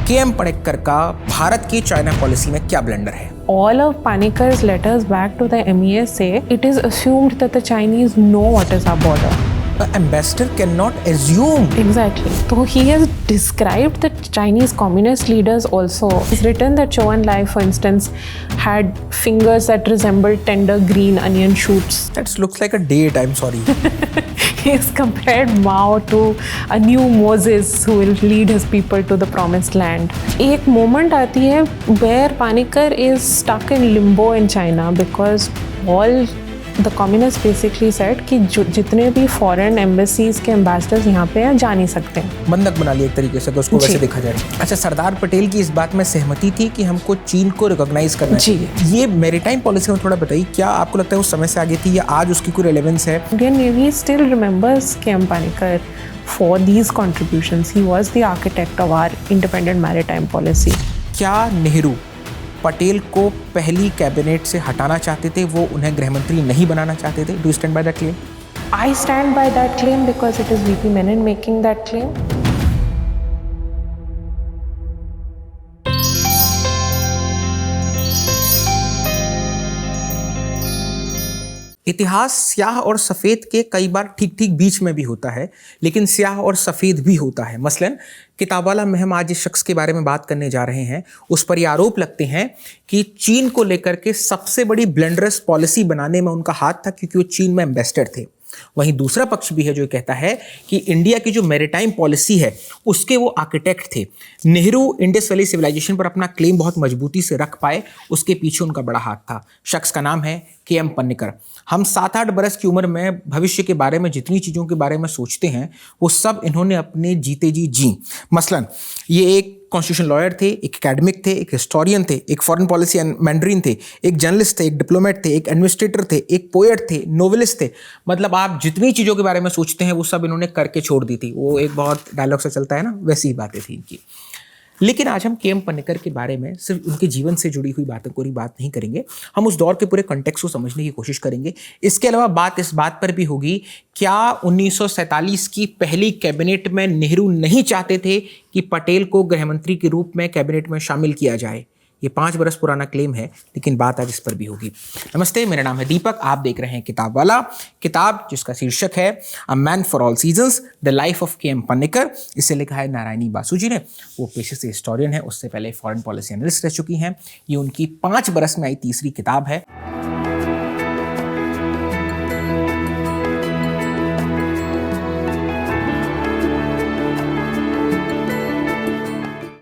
KM. Panikkar का भारत की China policy में क्या ब्लंडर है? All of Panikkar's letters back to the MEA say it is assumed that the Chinese know what is our border. An ambassador cannot assume. Exactly. So he has described the Chinese communist leaders also. He's written that Zhou Enlai, for instance, had fingers that resembled tender green onion shoots. That looks like a date, I'm sorry. He's compared Mao to a new Moses who will lead his people to the promised land. एक moment आती है where Panikkar is stuck in limbo in China because all the communists basically said कि जितने भी foreign embassies के ambassadors यहाँ पे हैं जा नहीं सकते। बंधक बना लिया एक तरीके से, अगर उसको वैसे देखा जाए। अच्छा, सरदार पटेल की इस बात में सहमति थी कि हमको चीन को रिकॉग्नाइज करना चाहिए। ये मैरीटाइम पॉलिसी में थोड़ा बताइए, क्या आपको लगता है उस समय से आगे थी या आज उसकी कोई रेलेवेंस है? Indian Navy still remembers K.M. Panikkar for these contributions. He was the architect of our independent maritime policy. क्या नेहरू पटेल को पहली कैबिनेट से हटाना चाहते थे, वो उन्हें गृह मंत्री नहीं बनाना चाहते थे? Do you stand by that claim? I stand by that claim because it is VP Menon making that claim. इतिहास स्याह और सफ़ेद के कई बार ठीक ठीक बीच में भी होता है, लेकिन स्याह और सफ़ेद भी होता है। मसलन किताबवाला में हम आज जिस शख्स के बारे में बात करने जा रहे हैं, उस पर यह आरोप लगते हैं कि चीन को लेकर के सबसे बड़ी ब्लंडरस पॉलिसी बनाने में उनका हाथ था, क्योंकि वो चीन में एम्बेसडर थे। वहीं दूसरा पक्ष भी है जो कहता है कि इंडिया की जो मैरीटाइम पॉलिसी है उसके वो आर्किटेक्ट थे। नेहरू इंडस वैली सिविलाइजेशन पर अपना क्लेम बहुत मजबूती से रख पाए, उसके पीछे उनका बड़ा हाथ था। शख्स का नाम है के.एम. पनिक्कर। हम 7-8 बरस की उम्र में भविष्य के बारे में जितनी चीज़ों के बारे में सोचते हैं वो सब इन्होंने अपने जीते जी। मसलन ये एक कॉन्स्टिट्यूशन लॉयर थे, एक एकेडमिक थे, एक हिस्टोरियन थे, एक फॉरेन पॉलिसी मैंड्रीन थे, एक जर्नलिस्ट थे, एक डिप्लोमेट थे, एक एडमिनिस्ट्रेटर थे, एक पोएट थे, नोवेलिस्ट थे। मतलब आप जितनी चीज़ों के बारे में सोचते हैं वो सब इन्होंने करके छोड़ दी थी। वो एक बहुत डायलॉग से चलता है ना, वैसी ही बातें थी इनकी। लेकिन आज हम के.एम. पनिक्कर के बारे में सिर्फ उनके जीवन से जुड़ी हुई बातों की बात नहीं करेंगे, हम उस दौर के पूरे कॉन्टेक्स्ट को समझने की कोशिश करेंगे। इसके अलावा बात इस बात पर भी होगी, क्या 1947 की पहली कैबिनेट में नेहरू नहीं चाहते थे कि पटेल को गृहमंत्री के रूप में कैबिनेट में शामिल किया जाए? ये 5 बरस पुराना क्लेम है, लेकिन बात आज इस पर भी होगी। नमस्ते, मेरा नाम है दीपक, आप देख रहे हैं किताबवाला, किताब जिसका शीर्षक है a man for all seasons, the life of KM. Panicker. इसे लिखा है नारायणी बासु जी ने। वो पेशे से हिस्टोरियन है, उससे पहले फॉरेन पॉलिसी एनालिस्ट रह चुकी हैं। ये उनकी 5 बरस में आई तीसरी किताब है।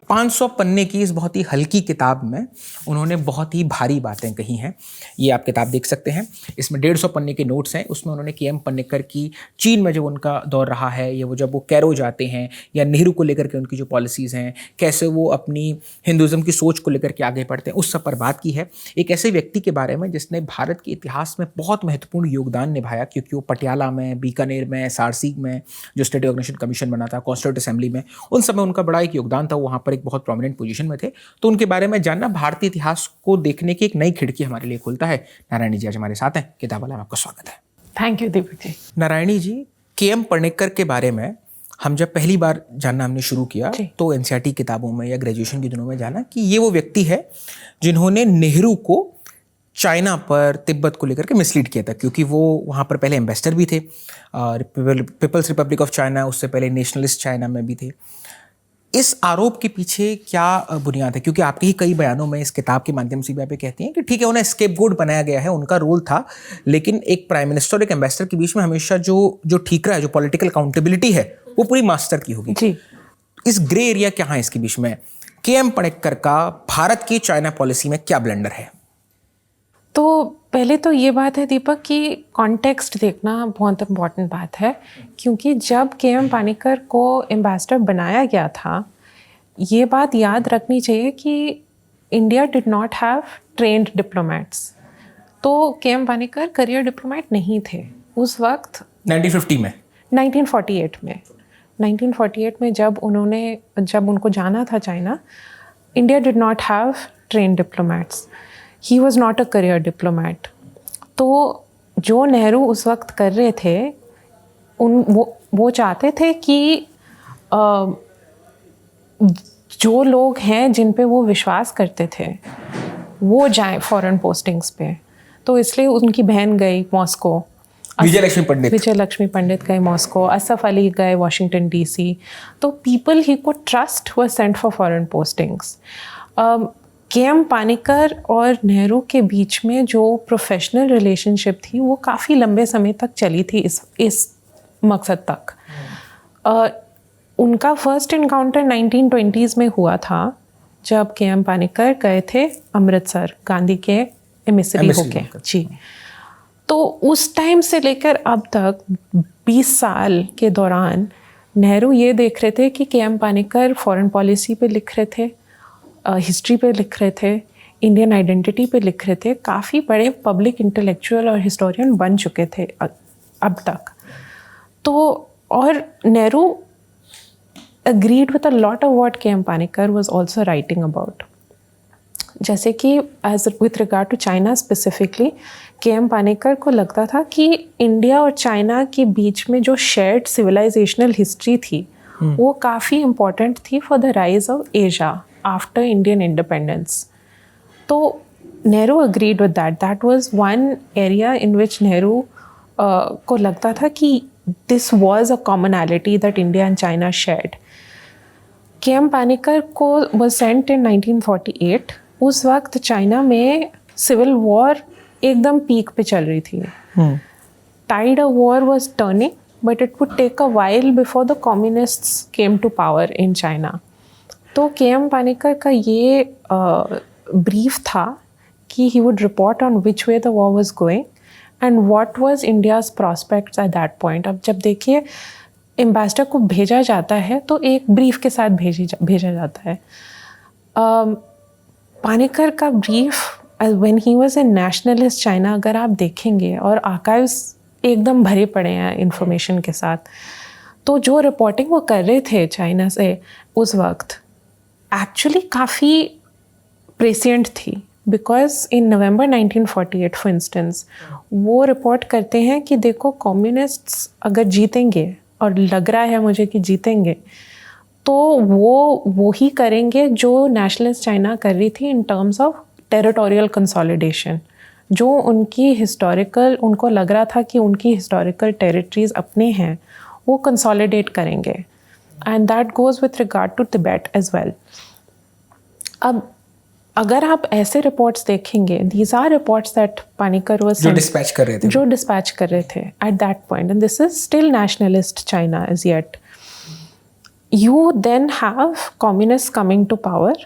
500 पन्ने की इस बहुत ही हल्की किताब में उन्होंने बहुत ही भारी बातें कही हैं। ये आप किताब देख सकते हैं, इसमें 150 पन्ने के नोट्स हैं। उसमें उन्होंने के.एम. पनिक्कर की चीन में जब उनका दौर रहा है, या वो जब वो कैरो जाते हैं, या नेहरू को लेकर के उनकी जो पॉलिसीज़ हैं, कैसे वो अपनी हिंदुज़म की सोच को लेकर के आगे बढ़ते हैं, उस सब पर बात की है। एक ऐसे व्यक्ति के बारे में जिसने भारत के इतिहास में बहुत महत्वपूर्ण योगदान निभाया, क्योंकि वो पटियाला में, बीकानेर में, सारसी में जो स्टेट ऑर्गेनाइजेशन कमीशन बना था, कॉन्स्टिट्यूंट असेंबली में, उन सब में उनका बड़ा एक योगदान था। वहाँ पर एक बहुत प्रोमिनेंट पोजीशन में थे। तो उनके बारे में जानना भारतीय इतिहास को देखने की एक नई खिड़की हमारे लिए खुलता है। नारायणी जी आज हमारे साथ हैं, किताबवाला में आपका स्वागत है। Thank you Deepak ji. Narayani ji, K M. Panikkar के बारे में हम जब पहली बार जानना हमने शुरू किया तो एनसीईआरटी किताबों में या ग्रेजुएशन के दिनों में जाना कि ये वो व्यक्ति है जिन्होंने नेहरू को चाइना पर, तिब्बत को लेकर के मिसलीड किया था, क्योंकि वो वहाँ पर पहले एम्बेसडर भी थे, पीपल्स रिपब्लिक ऑफ चाइना, उससे पहले नेशनलिस्ट चाइना में भी थे। इस आरोप के पीछे क्या बुनियाद है? क्योंकि आपके ही कई बयानों में इस किताब के माध्यम से भी आप कहते हैं कि ठीक है, उन्हें स्केपगोट बनाया गया है, उनका रोल था, लेकिन एक प्राइम मिनिस्टर और एक एम्बेसडर के बीच में हमेशा जो ठीकरा है, जो पॉलिटिकल अकाउंटेबिलिटी है, वो पूरी मास्टर की होगी जी। इस ग्रे एरिया क्या है इसके बीच में? के.एम. पनिक्कर का भारत की चाइना पॉलिसी में क्या ब्लंडर है? तो पहले तो ये बात है दीपक कि कॉन्टेक्स्ट देखना बहुत इम्पॉर्टेंट बात है, क्योंकि जब के.एम. पनिक्कर को एम्बेसडर बनाया गया था, ये बात याद रखनी चाहिए कि India did not have trend diplomats. तो के.एम. पनिक्कर करियर डिप्लोमेट नहीं थे उस वक्त। 1950 में 1948 में जब उनको जाना था China, India did not have trend diplomats. He was not a career diplomat. तो जो नेहरू उस वक्त कर रहे थे, वो चाहते थे कि जो लोग हैं जिन पे वो विश्वास करते थे वो जाएं फॉरेन पोस्टिंग्स पे, तो इसलिए उनकी बहन गई मॉस्को, विजय लक्ष्मी पंडित गए मॉस्को, असफ अली गए वॉशिंगटन डीसी। तो people he could trust were sent for foreign postings. K M. Panikkar और नेहरू के बीच में जो प्रोफेशनल रिलेशनशिप थी वो काफ़ी लंबे समय तक चली थी इस मकसद तक। उनका फर्स्ट इनकाउंटर 1920s में हुआ था जब के.एम. पानीकर गए थे अमृतसर गांधी के एमिसरी होके। जी, तो उस टाइम से लेकर अब तक 20 साल के दौरान नेहरू ये देख रहे थे कि के.एम. पानीकर फॉरेन पॉलिसी पे लिख रहे थे, हिस्ट्री पे लिख रहे थे, इंडियन आइडेंटिटी पे लिख रहे थे, काफ़ी बड़े पब्लिक इंटेलेक्चुअल और हिस्टोरियन बन चुके थे अब तक। तो और Nehru agreed with a lot of what K.M. Panikar was also writing about. जैसे कि as with regard to China specifically, K M. Panikkar को लगता था कि इंडिया और चाइना के बीच में जो shared civilizational history थी वो काफ़ी important थी for the rise of Asia after Indian independence. तो Nehru agreed with that. That was one area in which Nehru को लगता था कि this was a commonality that India and China shared. K M. Panikkar को was sent in 1948. उस वक्त चाइना में सिविल वॉर एकदम पीक पे चल रही थी। Tide of war was turning, but it would take a while before the communists came to power in China. तो के.एम. पानीकर का ये ब्रीफ था कि he would report on which way the war was going and what was India's prospects at that point. अब जब देखिए ambassador को भेजा जाता है तो एक ब्रीफ के साथ भेजा जाता है। पानीकर का brief when he was in nationalist China अगर आप देखेंगे, और आर्काइव्स एकदम भरे पड़े हैं इंफॉर्मेशन के साथ, तो जो रिपोर्टिंग वो कर रहे थे चाइना से उस वक्त एक्चुअली काफ़ी प्रेसिएंट थी। Because in November 1948 for instance वो रिपोर्ट करते हैं कि देखो कम्युनिस्ट्स अगर जीतेंगे, और लग रहा है मुझे कि जीतेंगे, तो वो ही करेंगे जो नेशनलिस्ट चाइना कर रही थी in terms of territorial consolidation. जो उनकी हिस्टोरिकल, उनको लग रहा था कि उनकी हिस्टोरिकल टेरिटरीज अपने हैं, वो कंसोलिडेट करेंगे। And that goes with regard to Tibet as well. अब अगर आप ऐसे रिपोर्ट्स देखेंगे, these are reports that Panikkar was जो डिस्पैच कर रहे थे at that point, and this is still nationalist China is yet. You then have communist coming to power.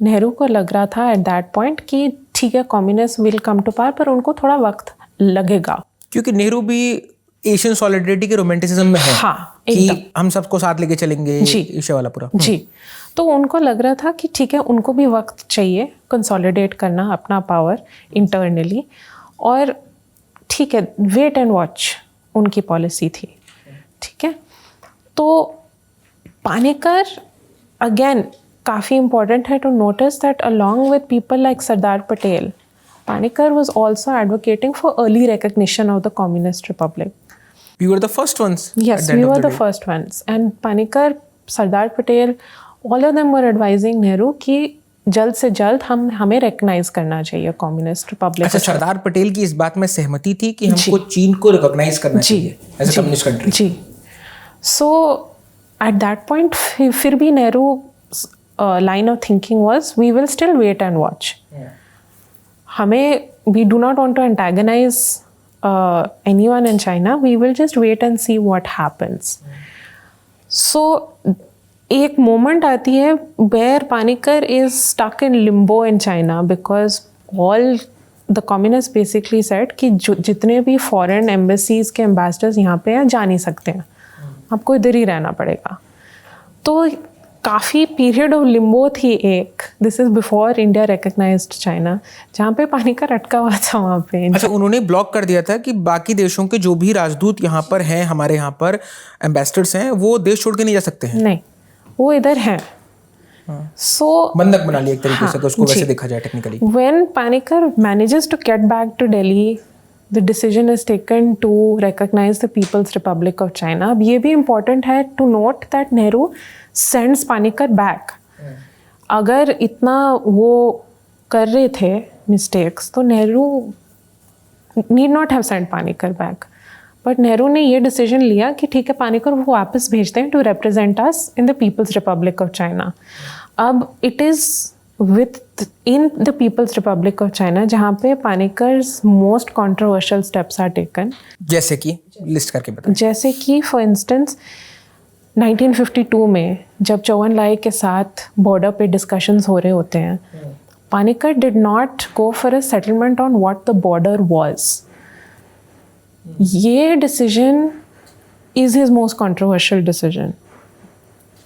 Nehru को लग रहा था एट दैट पॉइंट कि ठीक है communist will come to power, पर उनको थोड़ा वक्त लगेगा, क्योंकि नेहरू भी एशियन सॉलिडरिटी के रोमांटिसिज्म में है। हाँ, कि हम सबको साथ लेके चलेंगे, एशिया वाला पूरा। जी, तो उनको लग रहा था कि ठीक है उनको भी वक्त चाहिए कंसोलिडेट करना अपना पावर इंटरनली, और ठीक है वेट एंड वॉच उनकी पॉलिसी थी। ठीक है, तो पानीकर अगेन काफ़ी इम्पोर्टेंट है to notice that along with people like Sardar Patel, Panikkar was also advocating for early recognition of the Communist Republic. We were the first ones. Yes, we were the first ones. And Panikkar, Sardar Patel, all of them were advising Nehru कि जल्द से जल्द हमें recognize करना चाहिए Communist Republic. अच्छा, सरदार पटेल की इस बात में सहमति थी कि हमको चीन को recognize करना चाहिए as a communist country. Ji. So at that point फिर भी Nehru's line of thinking was we will still wait and watch. हमें we do not want to antagonize anyone in China. We will just wait and see what happens. So एक moment आती है where Panikkar is stuck in limbo in China because all the communists basically said कि जितने भी foreign embassies के ambassadors यहाँ पे हैं जा नहीं सकते हैं, आपको इधर ही रहना पड़ेगा। तो काफ़ी पीरियड ऑफ लिम्बो थी एक, this is before India recognised China, जहाँ पे पानीकर अटका हुआ था वहाँ पे। अच्छा, उन्होंने ब्लॉक कर दिया था कि बाकी देशों के जो भी राजदूत यहाँ पर हैं, हमारे यहाँ पर एम्बेसडर्स हैं, वो देश छोड़ के नहीं जा सकते हैं। नहीं, वो इधर हैं। सो बंधक बना लिया एक तरीके से, उसको वैसे देखा जाए technically. When Panikkar manages to get back to Delhi, the decision is taken to recognize the People's Republic of China. अब ये भी important है to note that Nehru sends Panikkar back अगर इतना वो कर रहे थे मिस्टेक्स तो Nehru need not have sent Panikkar back, but Nehru ने ये डिसीजन लिया कि ठीक है पानीकर वो वापस भेजते हैं to represent us in the People's Republic of China. अब it is within the People's Republic of China जहाँ पे Panikkar's most controversial steps are taken. जैसे कि लिस्ट करके बताएं। जैसे कि फॉर इंस्टेंस 1952 में जब चौवन लाई के साथ बॉर्डर पे डिस्कशंस हो रहे होते हैं, Panikkar did not go for a settlement on what the border was. ये decision is his most controversial decision,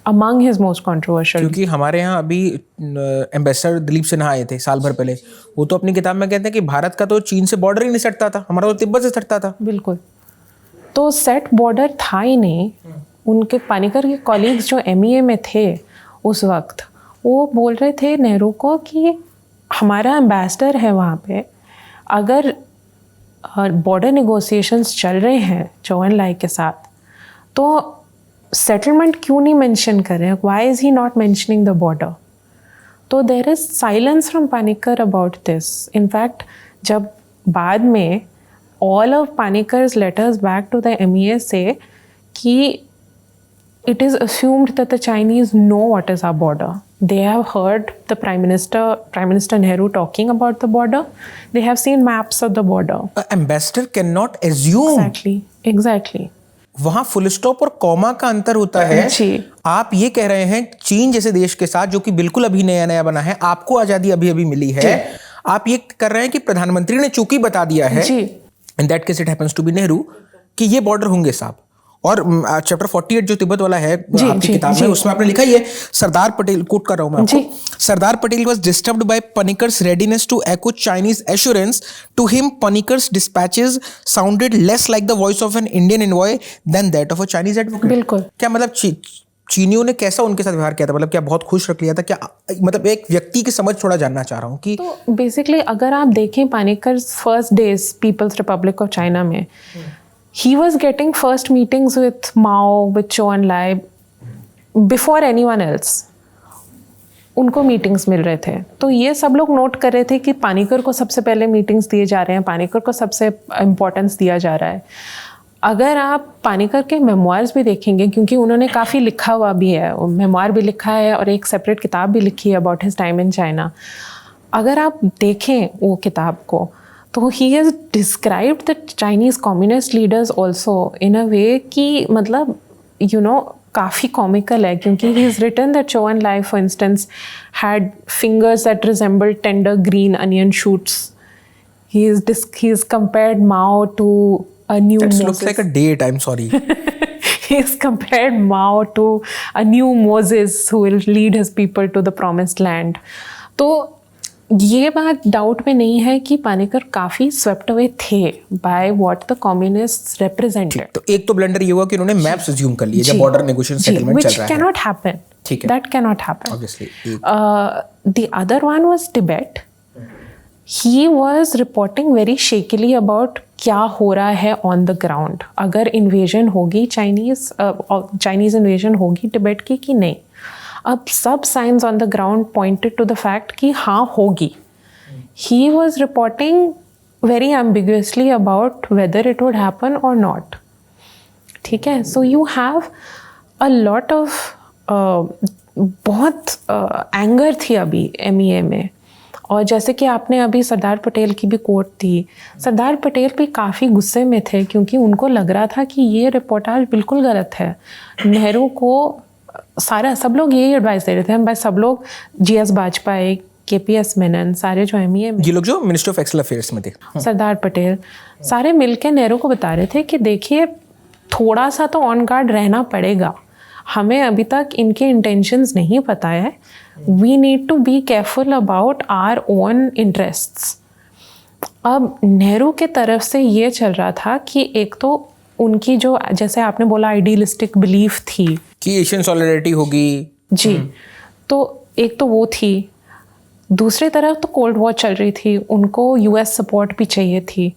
among his most controversial. क्योंकि हमारे यहाँ अभी एम्बेसडर दिलीप सिन्हा आए थे साल भर पहले, वो तो अपनी किताब में कहते हैं कि भारत का तो चीन से बॉर्डर ही नहीं सटता था, हमारा तो तिब्बत से सटता था। बिल्कुल, तो सेट बॉर्डर था ही नहीं। उनके पानीकर के कॉलीग्स जो MEA में थे उस वक्त, वो बोल रहे थे नेहरू को कि हमारा एम्बेसडर है वहाँ पे, अगर बॉर्डर नेगोशिएशंस चल रहे हैं चौवन लाई के साथ तो सेटलमेंट क्यों नहीं मेंशन कर रहे हैं, why is he not mentioning the border. तो there is silence from Panikkar about this. In fact जब बाद में all of Panikkar's letters back to the MEA से कि it is assumed that the Chinese know what is our border. They have heard the Prime Minister Nehru talking about the border. They have seen maps of the border. Ambassador cannot assume. Exactly. वहाँ full stop और comma का अंतर होता है। जी। आप ये कह रहे हैं चीन जैसे देश के साथ, जो कि बिल्कुल अभी नया नया बना है, आपको आजादी अभी अभी मिली है, आप ये कर रहे हैं कि प्रधानमंत्री ने चूंकि बता दिया है, in that case it happens to be Nehru, कि ये बॉर्डर होंगे साहब। और चैप्टर 48 जो तिब्बत वाला है आपकी किताब में, उसमें आपने लिखा है, सरदार पटेल, कोट कर रहा हूं मैं आपको, Sardar Patel was disturbed by Panikkar's readiness to echo Chinese assurance to him. Panikkar's dispatches sounded less like the voice of an Indian envoy than that of a Chinese advocate. बिल्कुल। क्या मतलब चीनियों ने कैसा उनके साथ व्यवहार किया था, मतलब क्या बहुत खुश रख लिया था क्या, मतलब एक व्यक्ति की समझ थोड़ा जानना चाह रहा हूँ कि। तो बेसिकली अगर आप देखें Panikkar's first days People's Republic of China में, he was getting first meetings with Mao, with Zhou Enlai before anyone else. उनको मीटिंग्स मिल रहे थे, तो ये सब लोग नोट कर रहे थे कि पानीकर को सबसे पहले मीटिंग्स दिए जा रहे हैं, पानीकर को सबसे इम्पोर्टेंस दिया जा रहा है। अगर आप पानीकर के मेमोइर्स भी देखेंगे, क्योंकि उन्होंने काफ़ी लिखा हुआ भी है, मेमोइर भी लिखा है और एक सेपरेट किताब भी लिखी है about his time in China. अगर आप देखें वो किताब को तो he has described the Chinese communist leaders also in a way कि मतलब काफ़ी कॉमिकल है, क्योंकि he has written that Zhou Enlai for instance had fingers that resembled tender green onion shoots. He has compared Mao to a new Moses. That looks like a date, I'm sorry. He has compared Mao to a new Moses who will lead his people to the promised land. तो ये बात doubt में नहीं है कि पानीकर काफी swept away थे by what the communists represented. तो एक तो ब्लंडर ये हुआ कि उन्होंने मैप्स अज्यूम कर लिए जब बॉर्डर नेगोशिएशन सेटलमेंट चल रहा है, व्हिच कैन नॉट हैपन। ठीक है, that can not happen obviously. The other one was Tibet. He was reporting very shakily about क्या हो रहा है ऑन द ग्राउंड, अगर इन्वेजन होगी चाइनीज इन्वेजन होगी टिबेट की कि नहीं। अब सब signs on the ground pointed to the fact कि हाँ होगी। He was reporting very ambiguously about whether it would happen or not. ठीक है, so you have a lot of बहुत एंगर थी अभी MEA में। और जैसे कि आपने अभी सरदार पटेल की भी कोट थी, सरदार पटेल भी काफ़ी गुस्से में थे क्योंकि उनको लग रहा था कि ये रिपोर्टाज बिल्कुल गलत है। नेहरू को सब लोग यही एडवाइस दे रहे थे, हम भाई सब लोग GS वाजपेयी, KPS मेनन, सारे जो MEA में, ये लोग जो मिनिस्टर ऑफ एक्सटर्नल अफेयर्स में थे, सरदार पटेल, सारे मिलके नेहरू को बता रहे थे कि देखिए थोड़ा सा तो ऑन गार्ड रहना पड़ेगा, हमें अभी तक इनके इंटेंशंस नहीं पता है, we need to be careful about our own interests. अब नेहरू के तरफ से ये चल रहा था कि एक तो उनकी जो, जैसे आपने बोला, आइडियलिस्टिक बिलीफ थी कि एशियन सॉलिडरिटी होगी जी, तो एक तो वो थी। दूसरी तरफ तो कोल्ड वॉर चल रही थी, उनको US सपोर्ट भी चाहिए थी,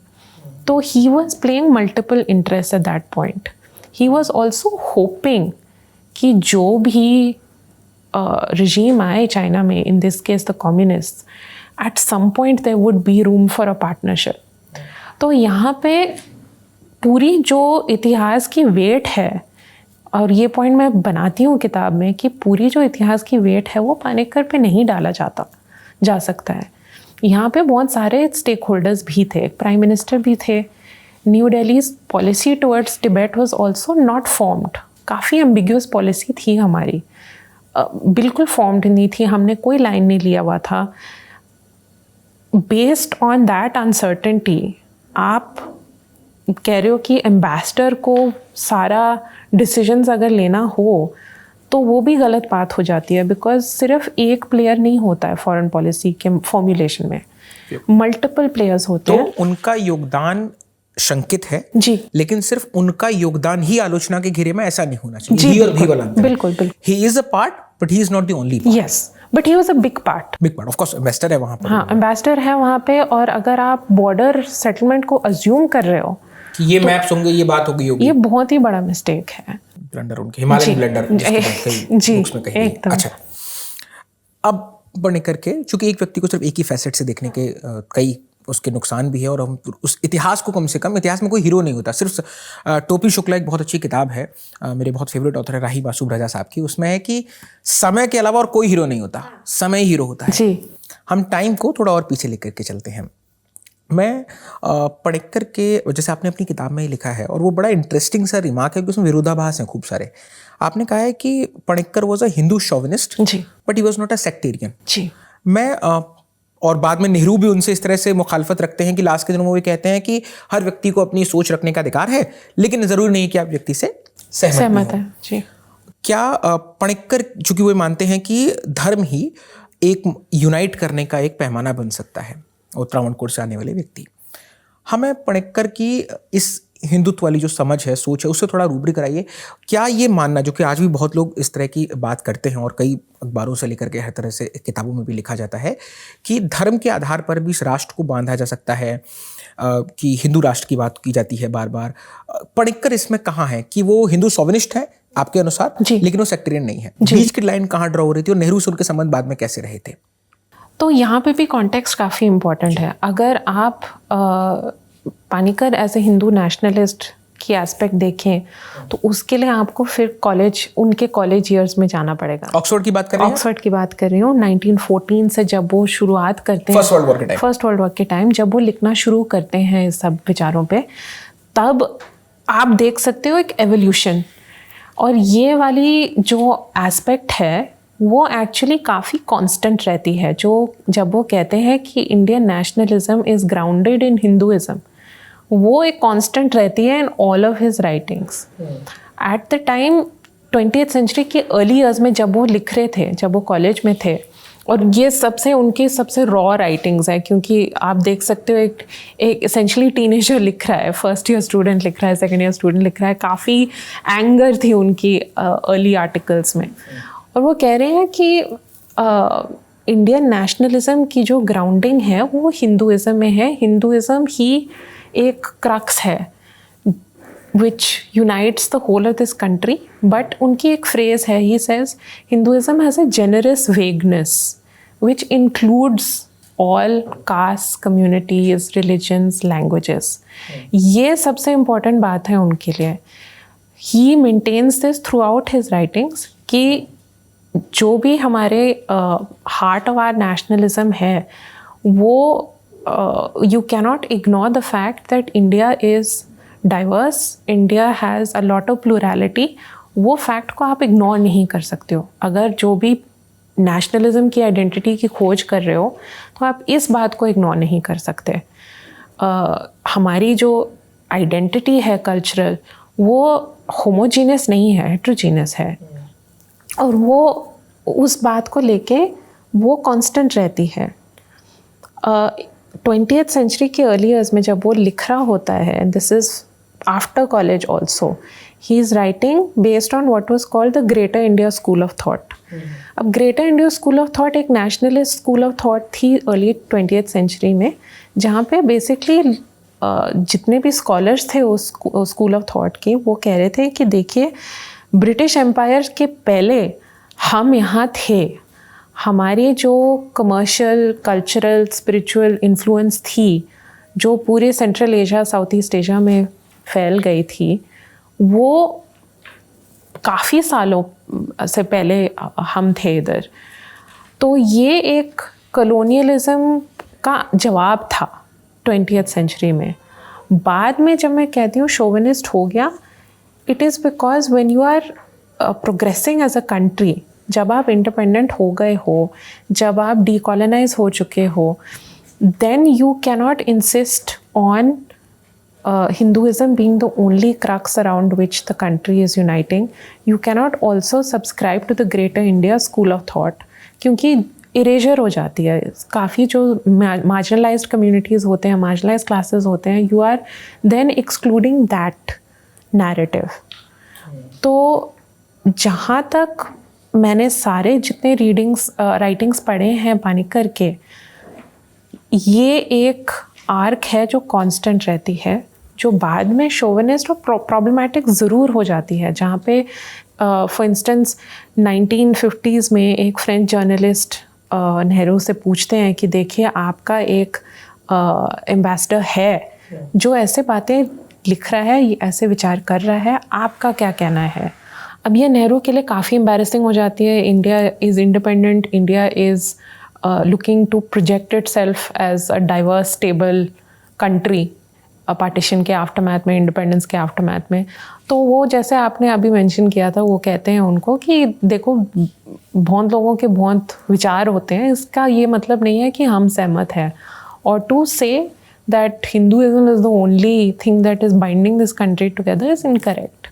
तो he was playing multiple interest eight that point. He was also hopping कि जो भी regime आए चाइना में, in this case the communists, at some point there would be room for a partnership. तो यहाँ पे पूरी जो इतिहास की वेट है, और ये पॉइंट मैं बनाती हूँ किताब में, कि पूरी जो इतिहास की वेट है वो पानेकर पे नहीं डाला जा सकता है. यहाँ पे बहुत सारे स्टेक होल्डर्स भी थे, प्राइम मिनिस्टर भी थे. New Delhi's policy towards Tibet was also not formed. काफ़ी एम्बिग्यूअस पॉलिसी थी हमारी, बिल्कुल फॉर्म्ड नहीं थी, हमने कोई लाइन नहीं लिया हुआ था. बेस्ड ऑन दैट अनसर्टेनिटी आप कह रहे हो कि एम्बेसडर को सारा डिसीजंस अगर लेना हो तो वो भी गलत बात हो जाती है, बिकॉज सिर्फ एक प्लेयर नहीं होता है फॉरेन पॉलिसी के फॉर्मुलेशन में, मल्टीपल प्लेयर्स होते हैं. तो उनका योगदान शंकित है जी, लेकिन सिर्फ उनका योगदान ही आलोचना के घेरे में ऐसा नहीं होना चाहिए. जी, ही और भी वाला अंतर है. बिल्कुल. He is a part but he is not the only part. Yes, but he was a big part. Of course ambassador है वहां पर. हाँ, एम्बेसडर है वहाँ पे. और अगर आप बॉर्डर सेटलमेंट को अज्यूम कर रहे हो कि ये मैप्स होंगे, ये बात होगी, ये बहुत ही बड़ा मिस्टेक है. ब्लंडर उनके, हिमालयन ब्लंडर जी, एकदम. अच्छा, अब बढ़ने करके, चूंकि एक व्यक्ति को सिर्फ एक ही फैसेट से देखने के कई उसके नुकसान भी है, और हम उस इतिहास को, कम से कम इतिहास में कोई हीरो नहीं होता. सिर्फ टोपी शुक्ला एक बहुत अच्छी किताब है, मेरे बहुत फेवरेट ऑथर है राही बासु रजा साहब की. उसमें है कि समय के अलावा और कोई हीरो नहीं होता, समय ही हीरो होता है. जी. हम टाइम को थोड़ा और पीछे लेकर के चलते हैं. मैं पणिक्कर के, जैसे आपने अपनी किताब में ही लिखा है, और वो बड़ा इंटरेस्टिंग सा रिमार्क है कि उसमें विरोधाभास हैं खूब सारे. आपने कहा है कि Panikkar was a Hindu chauvinist but he was not a sectarian. जी. मैं और बाद में नेहरू भी उनसे इस तरह से मुखालफत रखते हैं कि लास्ट के दिनों में वो कहते हैं कि हर व्यक्ति को अपनी सोच रखने का अधिकार है, लेकिन जरूरी नहीं कि आप व्यक्ति से सहमत है. जी. क्या पणिक्कर, चूंकि वो मानते हैं कि धर्म ही एक यूनाइट करने का एक पैमाना बन सकता है, और त्रावणकोर से आने वाले व्यक्ति, हमें पणिक्कर की इस हिंदुत्व वाली जो समझ है, सोच है, उससे थोड़ा रूबरी कराइए. क्या ये मानना, जो कि आज भी बहुत लोग इस तरह की बात करते हैं और कई अखबारों से लेकर के हर तरह से किताबों में भी लिखा जाता है, कि धर्म के आधार पर भी इस राष्ट्र को बांधा जा सकता है, कि हिंदू राष्ट्र की बात की जाती है बार बार. पणिक्कर इसमें कहाँ है कि वो हिंदू सोविनिस्ट है आपके अनुसार, लेकिन वो सेक्टेरियन नहीं है? बीच की लाइन कहाँ ड्रॉ हो रही थी, और नेहरू से उनके संबंध बाद में कैसे रहे थे? तो यहाँ पे भी कॉन्टेक्स्ट काफ़ी इम्पोर्टेंट है. अगर आप Panikkar as a Hindu nationalist की एस्पेक्ट देखें तो उसके लिए आपको फिर उनके कॉलेज ईयर्स में जाना पड़ेगा. ऑक्सफोर्ड की बात कर रहे हैं? ऑक्सफोर्ड की बात कर रही हूँ. 1914 से जब वो शुरुआत करते हैं, फर्स्ट वर्ल्ड वॉर के टाइम जब वो लिखना शुरू करते हैं इस सब विचारों पे, तब आप देख सकते हो एक एवोल्यूशन. और ये वाली जो एस्पेक्ट है वो एक्चुअली काफ़ी कांस्टेंट रहती है. जब वो कहते हैं कि Indian nationalism is grounded in Hinduism, वो एक कांस्टेंट रहती है in all of his writings. At the time 20th century के अर्ली ईयर्स में जब वो लिख रहे थे, जब वो कॉलेज में थे, और ये उनकी सबसे रॉ राइटिंग्स है, क्योंकि आप देख सकते हो एक एसेंशियली टीनेजर लिख रहा है, फर्स्ट ईयर स्टूडेंट लिख रहा है, सेकेंड ईयर स्टूडेंट लिख रहा है. काफ़ी एंगर थी उनकी अर्ली आर्टिकल्स में. और वो कह रहे हैं कि इंडियन नेशनलिज्म की जो ग्राउंडिंग है वो हिंदुइज्म में है. हिंदुइज्म ही एक क्रक्स है which unites the whole of this country. But उनकी एक phrase है, he says Hinduism has a generous vagueness which includes all castes, communities, religions, languages. ये सबसे important बात है उनके लिए. He maintains this throughout his writings कि जो भी हमारे heart of our nationalism है, वो you cannot ignore the fact that India is diverse, India has a lot of plurality. वो फैक्ट को आप इग्नोर नहीं कर सकते हो. अगर जो भी नेशनलिज्म की आइडेंटिटी की खोज कर रहे हो तो आप इस बात को इग्नोर नहीं कर सकते. हमारी जो आइडेंटिटी है कल्चरल, वो होमोजीनियस नहीं है, हेट्रोजीनियस है, और वो उस बात को लेके वो कांस्टेंट रहती है. 20th सेंचुरी के अर्ली ईयर्स में जब वो लिख रहा होता है, this is after college also, he is writing based on what was called the Greater India school of thought. अब Greater India school of thought एक नेशनलिस्ट स्कूल ऑफ थॉट थी अर्ली 20th सेंचुरी में, जहाँ पे basically जितने भी scholars थे उस स्कूल ऑफ थॉट के, वो कह रहे थे कि देखिए ब्रिटिश एम्पायर के पहले हम यहाँ थे, हमारी जो कमर्शियल, कल्चरल, स्पिरिचुअल इन्फ्लुएंस थी जो पूरे central Asia, south east Asia में फैल गई थी, वो काफ़ी सालों से पहले हम थे इधर। तो ये एक कॉलोनियलिज्म का जवाब था 20th सेंचुरी में। बाद में जब मैं कहती हूँ शोविनिस्ट हो गया, it is because when you are progressing as a country, जब आप इंडिपेंडेंट हो गए हो, जब आप डीकॉलोनाइज हो चुके हो, then you cannot insist on Hinduism being the only crux around which the country is uniting. You cannot also subscribe to the Greater India school of thought, क्योंकि इरेजर हो जाती है। काफ़ी जो marginalized communities होते हैं, marginalized classes होते हैं, you are then excluding that narrative. तो जहाँ तक मैंने सारे जितने राइटिंग्स पढ़े हैं पानिक्कर के, ये एक आर्क है जो कांस्टेंट रहती है, जो बाद में शोविनिस्ट और प्रॉब्लमैटिक ज़रूर हो जाती है। जहाँ पे फॉर इंस्टेंस 1950s में एक फ्रेंच जर्नलिस्ट नेहरू से पूछते हैं कि देखिए आपका एक एम्बेसडर है जो ऐसे बातें लिख रहा है, ऐसे विचार कर रहा है, आपका क्या कहना है। अब ये नेहरू के लिए काफ़ी एम्बैरेसिंग हो जाती है। India is independent, India is looking to project itself as a diverse, stable country, partition के आफ्टरमैथ में, इंडिपेंडेंस के आफ्टरमैथ में। तो वो जैसे आपने अभी मेंशन किया था, वो कहते हैं उनको कि देखो बहुत लोगों के बहुत विचार होते हैं, इसका ये मतलब नहीं है कि हम सहमत हैं। और to say that Hinduism is the only thing that is binding this country together is incorrect,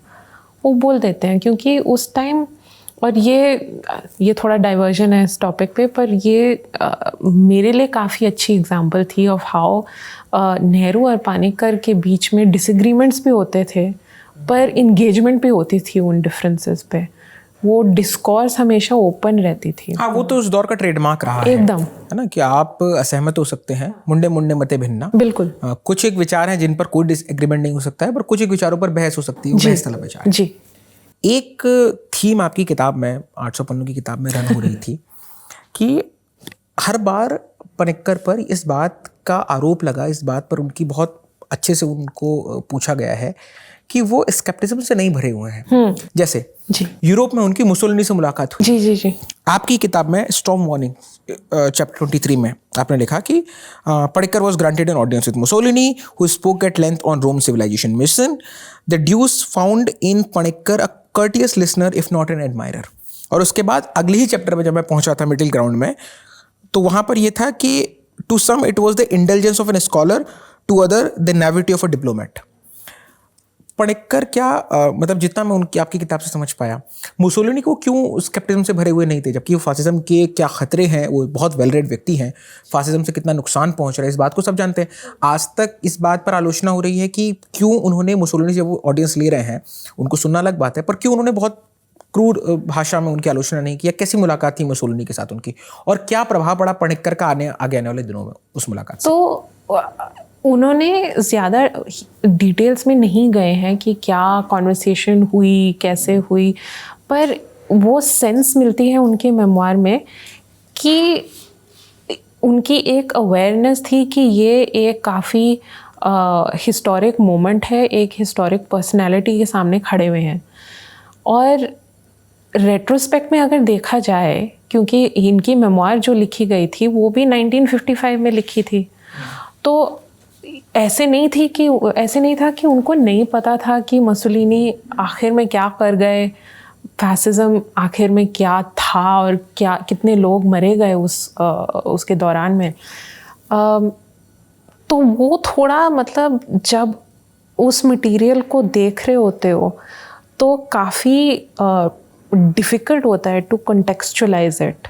वो बोल देते हैं। क्योंकि उस टाइम, और ये थोड़ा डाइवर्जन है इस टॉपिक पे, पर ये मेरे लिए काफ़ी अच्छी एग्जांपल थी ऑफ हाउ नेहरू और पानिक्कर के बीच में डिसएग्रीमेंट्स भी होते थे, पर इंगेजमेंट भी होती थी उन डिफरेंसेस पे। वो डिस्कोर्स हमेशा ओपन रहती थी। हाँ, वो तो उस दौर का ट्रेडमार्क रहा एकदम है ना, कि आप असहमत हो सकते हैं, मुंडे मुंडे मते भिन्ना। बिल्कुल। कुछ एक विचार हैं जिन पर कोई डिसएग्रीमेंट नहीं हो सकता है, पर कुछ एक विचारों पर बहस हो सकती है, बहस तलब है। जी। एक थीम आपकी किताब में, 800 पन्नों की किताब में रन हो रही थी कि हर बार पानिक्कर पर इस बात का आरोप लगा, इस बात पर उनकी बहुत अच्छे से उनको पूछा गया है कि वो स्केप्टिसिज्म से नहीं भरे हुए हैं। जैसे जी। यूरोप में उनकी मुसोलिनी से मुलाकात हुई। जी जी जी। आपकी किताब में स्टॉर्म वार्निंग चैप्टर 23 में आपने लिखा कि Panikkar was granted an audience with Mussolini who spoke at length on Rome civilisation mission. The Duce found in Panikkar a curious listener if not an admirer. और उसके बाद अगले ही चैप्टर में जब मैं पहुंचा था मिडिल ग्राउंड में, तो वहां पर यह था कि to some it was the intelligence of an scholar, to other the naivety of a diplomat. Panikkar क्या मतलब जितना मैं उनकी आपकी किताब से समझ पाया, मुसोलिनी को क्यों स्केप्टिज्म से भरे हुए नहीं थे, जबकि वो फासिज्म के क्या खतरे हैं, वो बहुत वेल रेड व्यक्ति हैं, फासिज्म से कितना नुकसान पहुंच रहा है इस बात को सब जानते हैं। आज तक इस बात पर आलोचना हो रही है कि क्यों उन्होंने मुसोलिनी, जब वो ऑडियंस ले रहे हैं उनको सुनना अलग बात है, पर क्यों उन्होंने बहुत क्रूर भाषा में उनकी आलोचना नहीं किया। कैसी मुलाकात थी मुसोलिनी के साथ उनकी, और क्या प्रभाव पड़ा पानिक्कर का आगे आने वाले दिनों में उस मुलाकात से? तो उन्होंने ज़्यादा डिटेल्स में नहीं गए हैं कि क्या कॉन्वर्सेशन हुई, कैसे हुई, पर वो सेंस मिलती है उनके मेमोयर में कि उनकी एक अवेयरनेस थी कि ये एक काफ़ी हिस्टोरिक मोमेंट है, एक हिस्टोरिक पर्सनालिटी के सामने खड़े हुए हैं। और रेट्रोस्पेक्ट में अगर देखा जाए, क्योंकि इनकी मेमोयर जो लिखी गई थी वो भी 1955 में लिखी थी, तो ऐसे नहीं था कि उनको नहीं पता था कि मुसोलिनी आखिर में क्या कर गए, फैसिज्म आखिर में क्या था और क्या कितने लोग मरे गए उसके दौरान में। तो वो थोड़ा मतलब जब उस मटेरियल को देख रहे होते हो तो काफ़ी डिफ़िकल्ट होता है टू कॉन्टेक्चुअलाइज इट,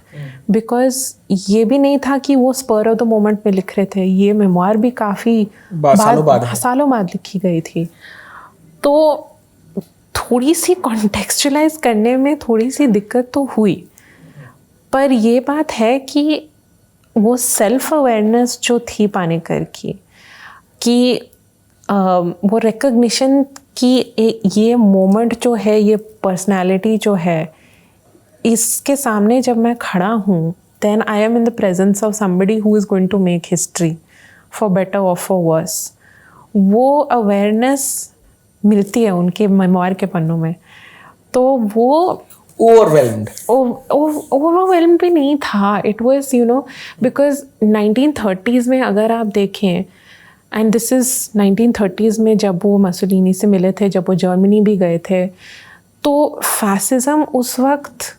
बिकॉज ये भी नहीं था कि वो स्पर ऑफ द मोमेंट में लिख रहे थे, ये मेमोयर भी काफ़ी सालों बाद लिखी गई थी। तो थोड़ी सी कॉन्टेक्चुलाइज करने में थोड़ी सी दिक्कत तो हुई, पर ये बात है कि वो सेल्फ अवेयरनेस जो थी पानिक्कर की, कि वो रिकग्निशन कि ये मोमेंट जो है, ये पर्सनालिटी जो है, इसके सामने जब मैं खड़ा हूँ, then I am in the presence of somebody who is going to make history, for better or for worse. वो awareness मिलती है उनके मेमोir के पन्नों में, तो वो ओवरवेल्म्ड भी नहीं था. इट वॉज बिकॉज 1930s में अगर आप देखें, एंड दिस इज़ 1930s में जब वो मसोलिनी से मिले थे, जब वो जर्मनी भी गए थे, तो फैसिज्म उस वक्त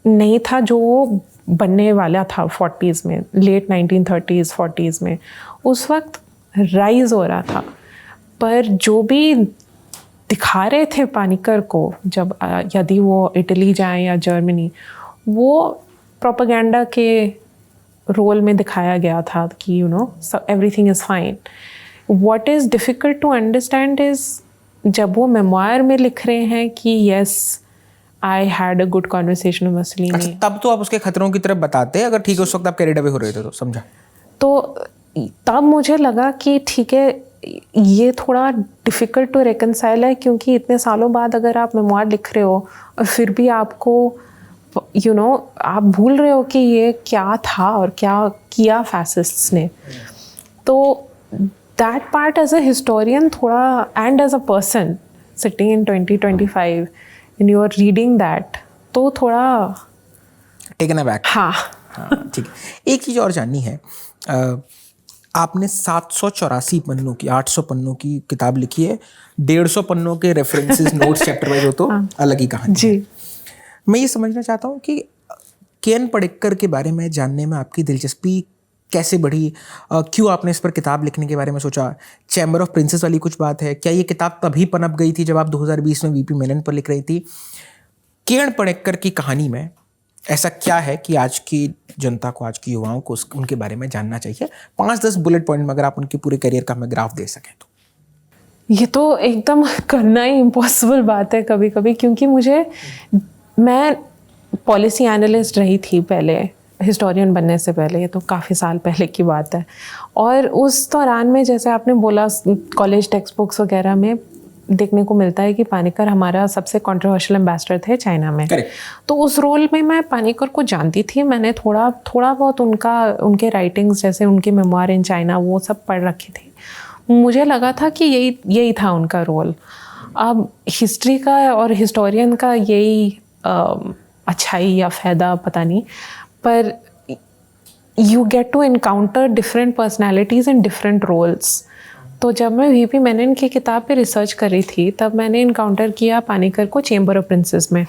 नहीं था जो वो बनने वाला था 40s में, लेट 1930s 40s में. उस वक्त राइज हो रहा था. पर जो भी दिखा रहे थे पानिकर को, जब यदि वो इटली जाएं या जर्मनी, वो प्रोपेगेंडा के रोल में दिखाया गया था कि everything is fine. What is difficult to understand is जब वो मेमोयर में लिख रहे हैं कि yes I had a good conversation with Mussolini. अच्छा, तब तो आप उसके खतरों की तरफ बताते, अगर ठीक है उस वक्त आप कैरिड अवे हो रहे थे तो समझा. तो तब मुझे लगा कि ठीक है, ये थोड़ा डिफ़िकल्ट टू रिकनसाइल है, क्योंकि इतने सालों बाद अगर आप मेमोयर लिख रहे हो और फिर भी आपको आप भूल रहे हो कि ये क्या था और क्या किया फैसिस्ट्स ने. तो that part as a historian थोड़ा, and as a person sitting in 2025 and you are reading that, तो थोड़ा टेकन अबैक. हाँ, ठीक है. एक चीज़ और जाननी है, आपने 784 पन्नों की, 800 पन्नों की किताब लिखी है. 150 पन्नों के रेफरेंसेस नोट्स चैप्टर वाइज हो तो अलग ही कहानी जी. है. मैं ये समझना चाहता हूँ कि के.एन. पडिक्कर के बारे में जानने में आपकी दिलचस्पी कैसे बढ़ी, क्यों आपने इस पर किताब लिखने के बारे में सोचा? चैम्बर ऑफ प्रिंसेस वाली कुछ बात है क्या? ये किताब तभी पनप गई थी जब आप 2020 में वीपी मेनन पर लिख रही थी? के.एन. पडिक्कर की कहानी में ऐसा क्या है कि आज की जनता को, आज की युवाओं को उनके बारे में जानना चाहिए? 5-10 बुलेट पॉइंट में अगर आप उनके पूरे करियर का हमें ग्राफ दे सकें तो. ये तो एकदम करना ही इम्पॉसिबल बात है कभी कभी, क्योंकि मैं पॉलिसी एनालिस्ट रही थी पहले, हिस्टोरियन बनने से पहले. ये तो काफ़ी साल पहले की बात है. और उस दौरान में, जैसे आपने बोला, कॉलेज टेक्स्ट बुक्स वगैरह में देखने को मिलता है कि पानिकर हमारा सबसे कंट्रोवर्शियल एम्बेसडर थे चाइना में. तो उस रोल में मैं पानिकर को जानती थी. मैंने थोड़ा बहुत उनके राइटिंग्स, जैसे उनके मेमोयर इन चाइना, वो सब पढ़ रखी थी. मुझे लगा था कि यही था उनका रोल. अब हिस्ट्री का और हिस्टोरियन का यही अच्छाई या फ़ायदा पता नहीं, पर you get to encounter different personalities in different roles. तो जब मैं वीपी मेनन की किताब पे रिसर्च कर रही थी, तब मैंने इनकाउंटर किया पानिकर को चेंबर ऑफ प्रिंसेस में.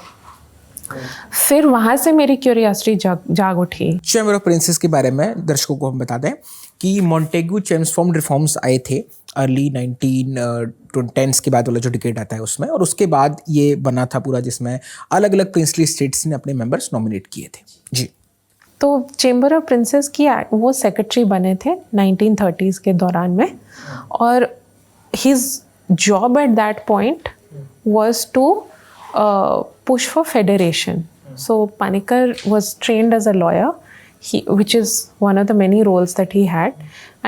फिर वहाँ से मेरी क्यूरियोसिटी जाग उठी. चैम्बर ऑफ प्रिंसेस के बारे में दर्शकों को हम बता दें कि मॉन्टेग्यू चेम्सफोर्ड रिफॉर्म्स आए थे अर्ली 1910s के बाद वाला जो डिकेड आता है उसमें, और उसके बाद ये बना था पूरा, जिसमें अलग अलग प्रिंसली स्टेट्स ने अपने मेंबर्स नॉमिनेट किए थे. जी. तो चेंबर ऑफ प्रिंसेस की वो सेक्रेटरी बने थे 1930s के दौरान में, और his job at that point was to push for federation. So Panikkar was trained as a lawyer, which is one of the many roles that he had,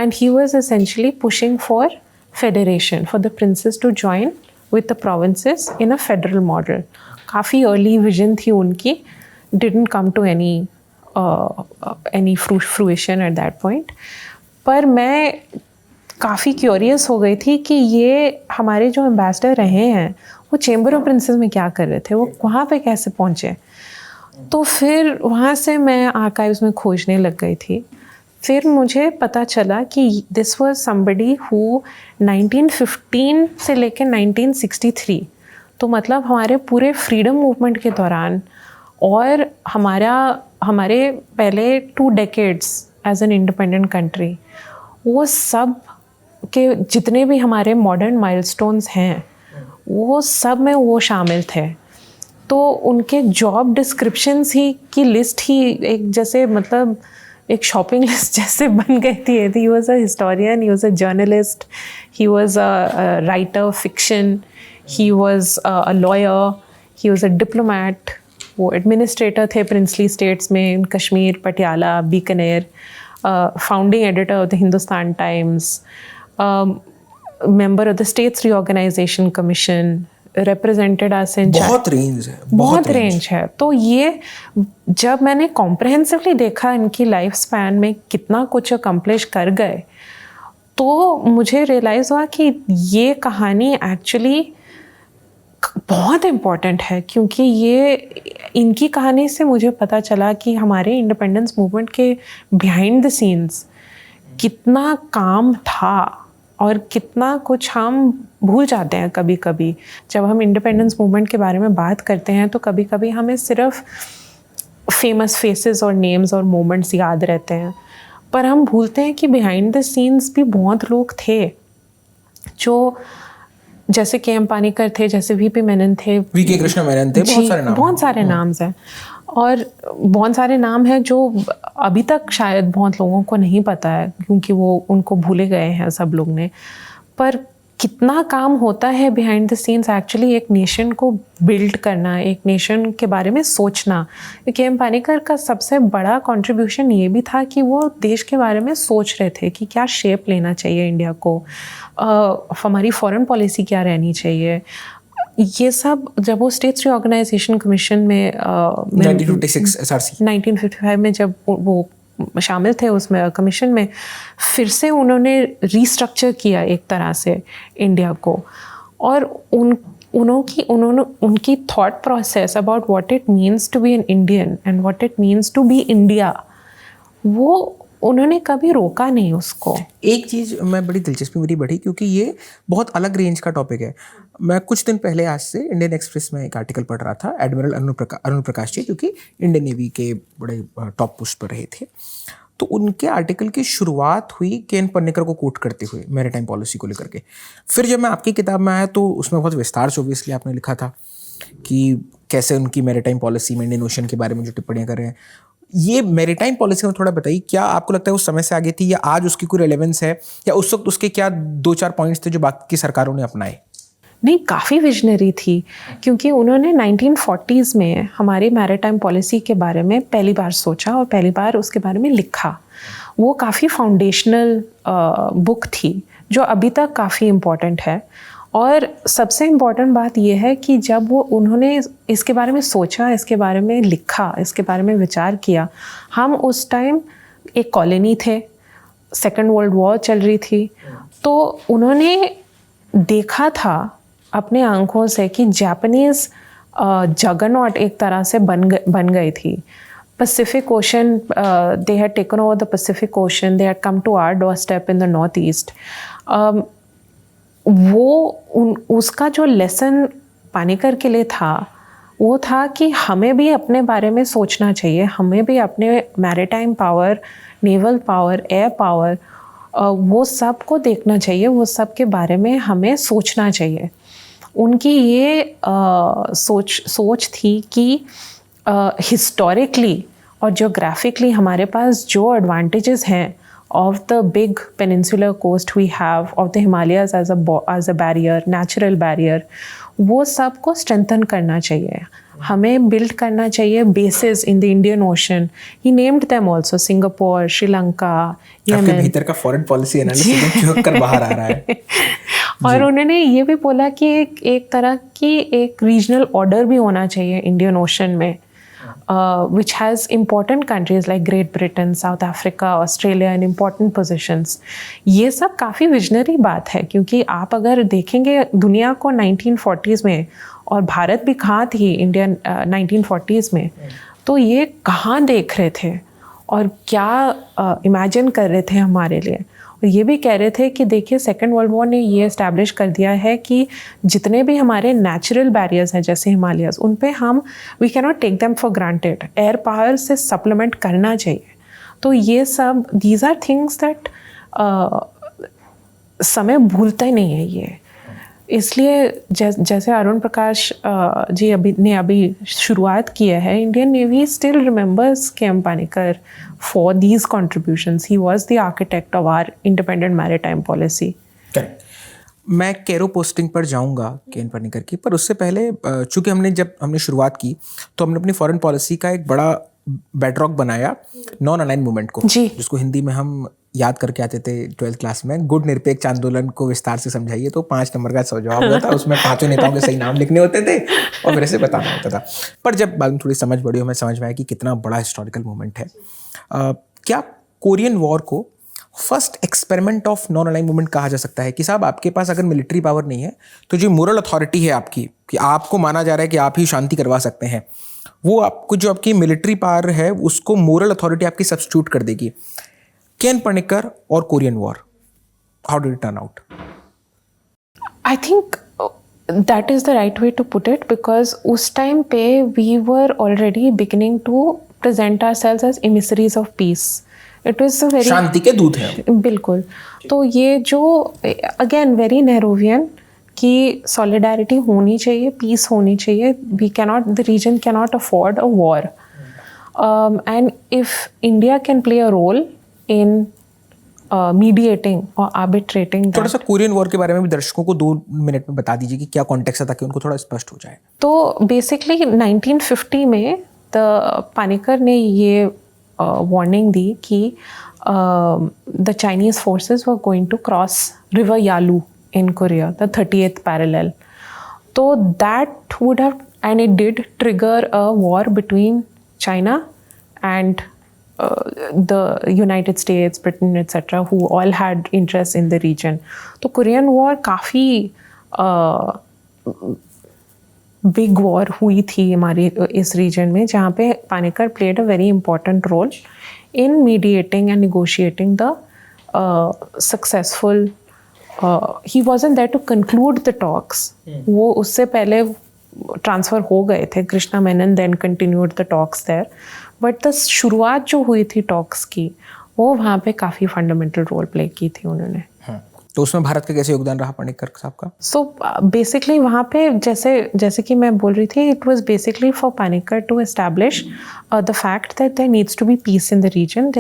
and he was essentially pushing for federation, for the princes to join with the provinces in a federal model. काफ़ी early vision थी उनकी, didn't come to any fruition at that point. पर मैं काफ़ी curious हो गई थी कि ये हमारे जो एम्बेसडर रहे हैं वो चेंबर ऑफ प्रिंसेस में क्या कर रहे थे, वो वहाँ पे कैसे पहुँचे. तो फिर वहाँ से मैं आर्काइव्स में खोजने लग गई थी. फिर मुझे पता चला कि दिस वाज समबडी हु 1915 से लेकर 1963, तो मतलब हमारे पूरे फ्रीडम मूवमेंट के दौरान, और हमारे पहले 2 decades as an independent country, वो सब के जितने भी हमारे मॉडर्न माइलस्टोन्स हैं, वो सब में वो शामिल थे. तो उनके जॉब डिस्क्रिप्शंस ही की लिस्ट ही एक जैसे, मतलब एक शॉपिंग लिस्ट जैसे बन गई थी. He was a historian, he was a journalist, he was a writer fiction, he was a lawyer, he was a diplomat, वो एडमिनिस्ट्रेटर थे प्रिंसली स्टेट्स में, Kashmir, Patiala, Bikaner, founding editor of the Hindustan times, member of the States Reorganization Commission, represented us in बहुत range है, बहुत range है। तो ये जब मैंने कॉम्प्रहेंसिवली देखा इनकी लाइफ स्पैन में कितना कुछ अकम्प्लिश कर गए, तो मुझे रियलाइज़ हुआ कि ये कहानी एक्चुअली बहुत इम्पॉर्टेंट है, क्योंकि ये इनकी कहानी से मुझे पता चला कि हमारे इंडिपेंडेंस मूवमेंट के बिहाइंड द सीन्स कितना काम था और कितना कुछ हम भूल जाते हैं कभी कभी। जब हम इंडिपेंडेंस मूवमेंट के बारे में बात करते हैं तो कभी कभी हमें सिर्फ फेमस फेसेस और नेम्स और मोमेंट्स याद रहते हैं, पर हम भूलते हैं कि बिहाइंड द सीन्स भी बहुत लोग थे, जो जैसे के.एम. पानीकर थे, जैसे वी.पी. मेनन थे, वी.के. कृष्णा मेनन थे, बहुत सारे नाम्स हैं। और बहुत सारे नाम हैं जो अभी तक शायद बहुत लोगों को नहीं पता है, क्योंकि वो उनको भूले गए हैं सब लोग ने। पर कितना काम होता है बिहाइंड द सीन्स एक्चुअली एक नेशन को बिल्ड करना, एक नेशन के बारे में सोचना। के.एम. पानीकर का सबसे बड़ा कंट्रीब्यूशन ये भी था कि वो देश के बारे में सोच रहे थे कि क्या शेप लेना चाहिए इंडिया को, हमारी फॉरेन पॉलिसी क्या रहनी चाहिए। ये सब जब वो स्टेट्स रीऑर्गेनाइजेशन कमीशन में 1956 SRC 1955 में जब वो शामिल थे उसमें कमीशन में, फिर से उन्होंने रीस्ट्रक्चर किया एक तरह से इंडिया को, और उनकी thought process about what it means to be an Indian and what it means to be India, वो उन्होंने कभी रोका नहीं उसको। एक चीज़ मैं बड़ी दिलचस्पी मेरी बढ़ी, क्योंकि ये बहुत अलग रेंज का टॉपिक है। मैं कुछ दिन पहले आज से इंडियन एक्सप्रेस में एक आर्टिकल पढ़ रहा था, एडमिरल अरुण प्रकाश जी, जो कि इंडियन नेवी के बड़े टॉप पोस्ट पर रहे थे। तो उनके आर्टिकल की शुरुआत हुई के.एन. पन्नेकर को कोट करते हुए मैरीटाइम पॉलिसी को लेकर के। फिर जब मैं आपकी किताब में आया तो उसमें बहुत विस्तार से ऑब्वियसली आपने लिखा था कि कैसे उनकी मैरीटाइम पॉलिसी में इंडियन ओशन के बारे में जो टिप्पणियाँ कर रहे हैं। ये मैरीटाइम पॉलिसी में थोड़ा बताइए, क्या आपको लगता है उस समय से आगे थी, या आज उसकी कोई रेलेवेंस है, या उस वक्त उसके क्या 2-4 पॉइंट्स थे जो बाकी सरकारों ने अपनाए? नहीं, काफ़ी विजनरी थी, क्योंकि उन्होंने 1940s में हमारी मैरीटाइम पॉलिसी के बारे में पहली बार सोचा और पहली बार उसके बारे में लिखा। वो काफ़ी फाउंडेशनल बुक थी जो अभी तक काफ़ी इम्पॉर्टेंट है। और सबसे इम्पॉर्टेंट बात यह है कि जब उन्होंने इसके बारे में सोचा, इसके बारे में लिखा, इसके बारे में विचार किया, हम उस टाइम एक कॉलोनी थे, सेकेंड वर्ल्ड वॉर चल रही थी, तो उन्होंने देखा था अपने आंखों से कि जापानीज़ जगरनॉट एक तरह से बन गई थी। Pacific Ocean, they had taken over the Pacific Ocean, they had come to our doorstep in the North East. उसका जो लेसन पानीकर के लिए था वो था कि हमें भी अपने बारे में सोचना चाहिए, हमें भी अपने maritime power, naval power, air power, वो सब को देखना चाहिए, वो सब के बारे में हमें सोचना चाहिए। उनकी ये सोच थी कि हिस्टोरिकली और जियोग्राफिकली हमारे पास जो एडवांटेजेस हैं of the big peninsular coast we have, of the Himalayas as a barrier, natural barrier, वो सब को strengthen करना चाहिए, हमें build करना चाहिए bases in the Indian Ocean. He named them also, Singapore, Sri Lanka, Yemen. आपके भीतर का foreign policy analysis क्यों कर बाहर आ रहा है। और उन्होंने ये भी बोला कि एक तरह की एक regional order भी होना चाहिए Indian Ocean में, which has important countries like Great Britain, South Africa, Australia in important positions. ये सब काफ़ी विजनरी बात है, क्योंकि आप अगर देखेंगे दुनिया को 1940s में, और भारत भी कहाँ थी इंडियन 1940s में, तो ये कहाँ देख रहे थे और क्या इमेजिन कर रहे थे हमारे लिए। और ये भी कह रहे थे कि देखिए सेकेंड वर्ल्ड वॉर ने ये इस्टेब्लिश कर दिया है कि जितने भी हमारे नेचुरल बैरियर्स हैं जैसे हिमालयस, उन पे हम we can not take them for granted, air power से सप्लीमेंट करना चाहिए। तो ये सब दीज आर थिंग्स दैट समय भूलता ही नहीं है ये। इसलिए जैसे अरुण प्रकाश जी अभी शुरुआत किया है, Indian navy still remembers K M. Panikkar for these contributions. He was the architect of our independent maritime policy. मैं कैरो पोस्टिंग पर जाऊंगा के.एन. पानीकर की, पर उससे पहले चूंकि जब हमने शुरुआत की तो हमने अपनी फॉरेन पॉलिसी का एक बड़ा बेडरॉक बनाया नॉन अलाइन मूवमेंट को, जी। जिसको हिंदी में हम याद करके आते थे 12th क्लास में, गुट निरपेक्ष आंदोलन को विस्तार से समझाइए, तो 5 नंबर का जवाब होता था। उसमें 5 नेताओं के सही नाम लिखने होते थे और फिर ऐसे बताना होता था। पर जब बाद में थोड़ी समझ बढ़ी, हमें समझ में आया कि कितना बड़ा हिस्टोरिकल मूवमेंट है। क्या कोरियन वॉर को first experiment of non align movement कहा जा सकता है कि साहब आपके पास अगर मिलिट्री पावर नहीं है तो जो मोरल अथॉरिटी है आपकी, कि आपको माना जा रहा है कि आप ही शांति करवा सकते हैं, वो आपको जो आपकी मिलिट्री पावर है उसको मोरल अथॉरिटी आपकी सब्स्टिट्यूट कर देगी। केन पनिकर और Korean war, how did it turn out? I think that is the right way to put it, because उस टाइम पे we were already beginning to present ourselves as emissaries of peace. It was a very शांति के दूत हैं। बिल्कुल। तो ये जो अगेन वेरी नेहरूवियन कि सॉलिडारिटी होनी चाहिए, पीस होनी चाहिए, we cannot, the region cannot afford a war, and if India can play a role in mediating और आर्बिट्रेटिंग। थोड़ा सा कोरियन वॉर के बारे में भी दर्शकों को 2 मिनट में बता दीजिए कि क्या कॉन्टेक्स्ट था, ताकि उनको थोड़ा स्पष्ट हो जाए। तो बेसिकली 1950 में पानिकर ने ये वार्निंग दी कि the Chinese forces were going to cross river Yalu in Korea, the 30th parallel. तो that would have, and it did trigger a war between China and the United States, Britain, etc., who all had interest in the region. तो Korean war काफ़ी big war हुई थी हमारी इस region में, जहाँ पे Panikkar played a very important role in mediating and negotiating the successful, he wasn't there to conclude the talks, वो उससे पहले ट्रांसफ़र हो गए थे। Krishna Menon then continued the talks there, but the शुरुआत जो हुई थी टॉक्स की, वो वहाँ पे काफ़ी फंडामेंटल रोल प्ले की थी उन्होंने। तो उसमें भारत का कैसे योगदान रहा पानिकर साहब का? सो बेसिकली वहाँ पे जैसे कि मैं बोल रही थी, it was basically for Panikkar to establish the fact that there needs to be peace in the region,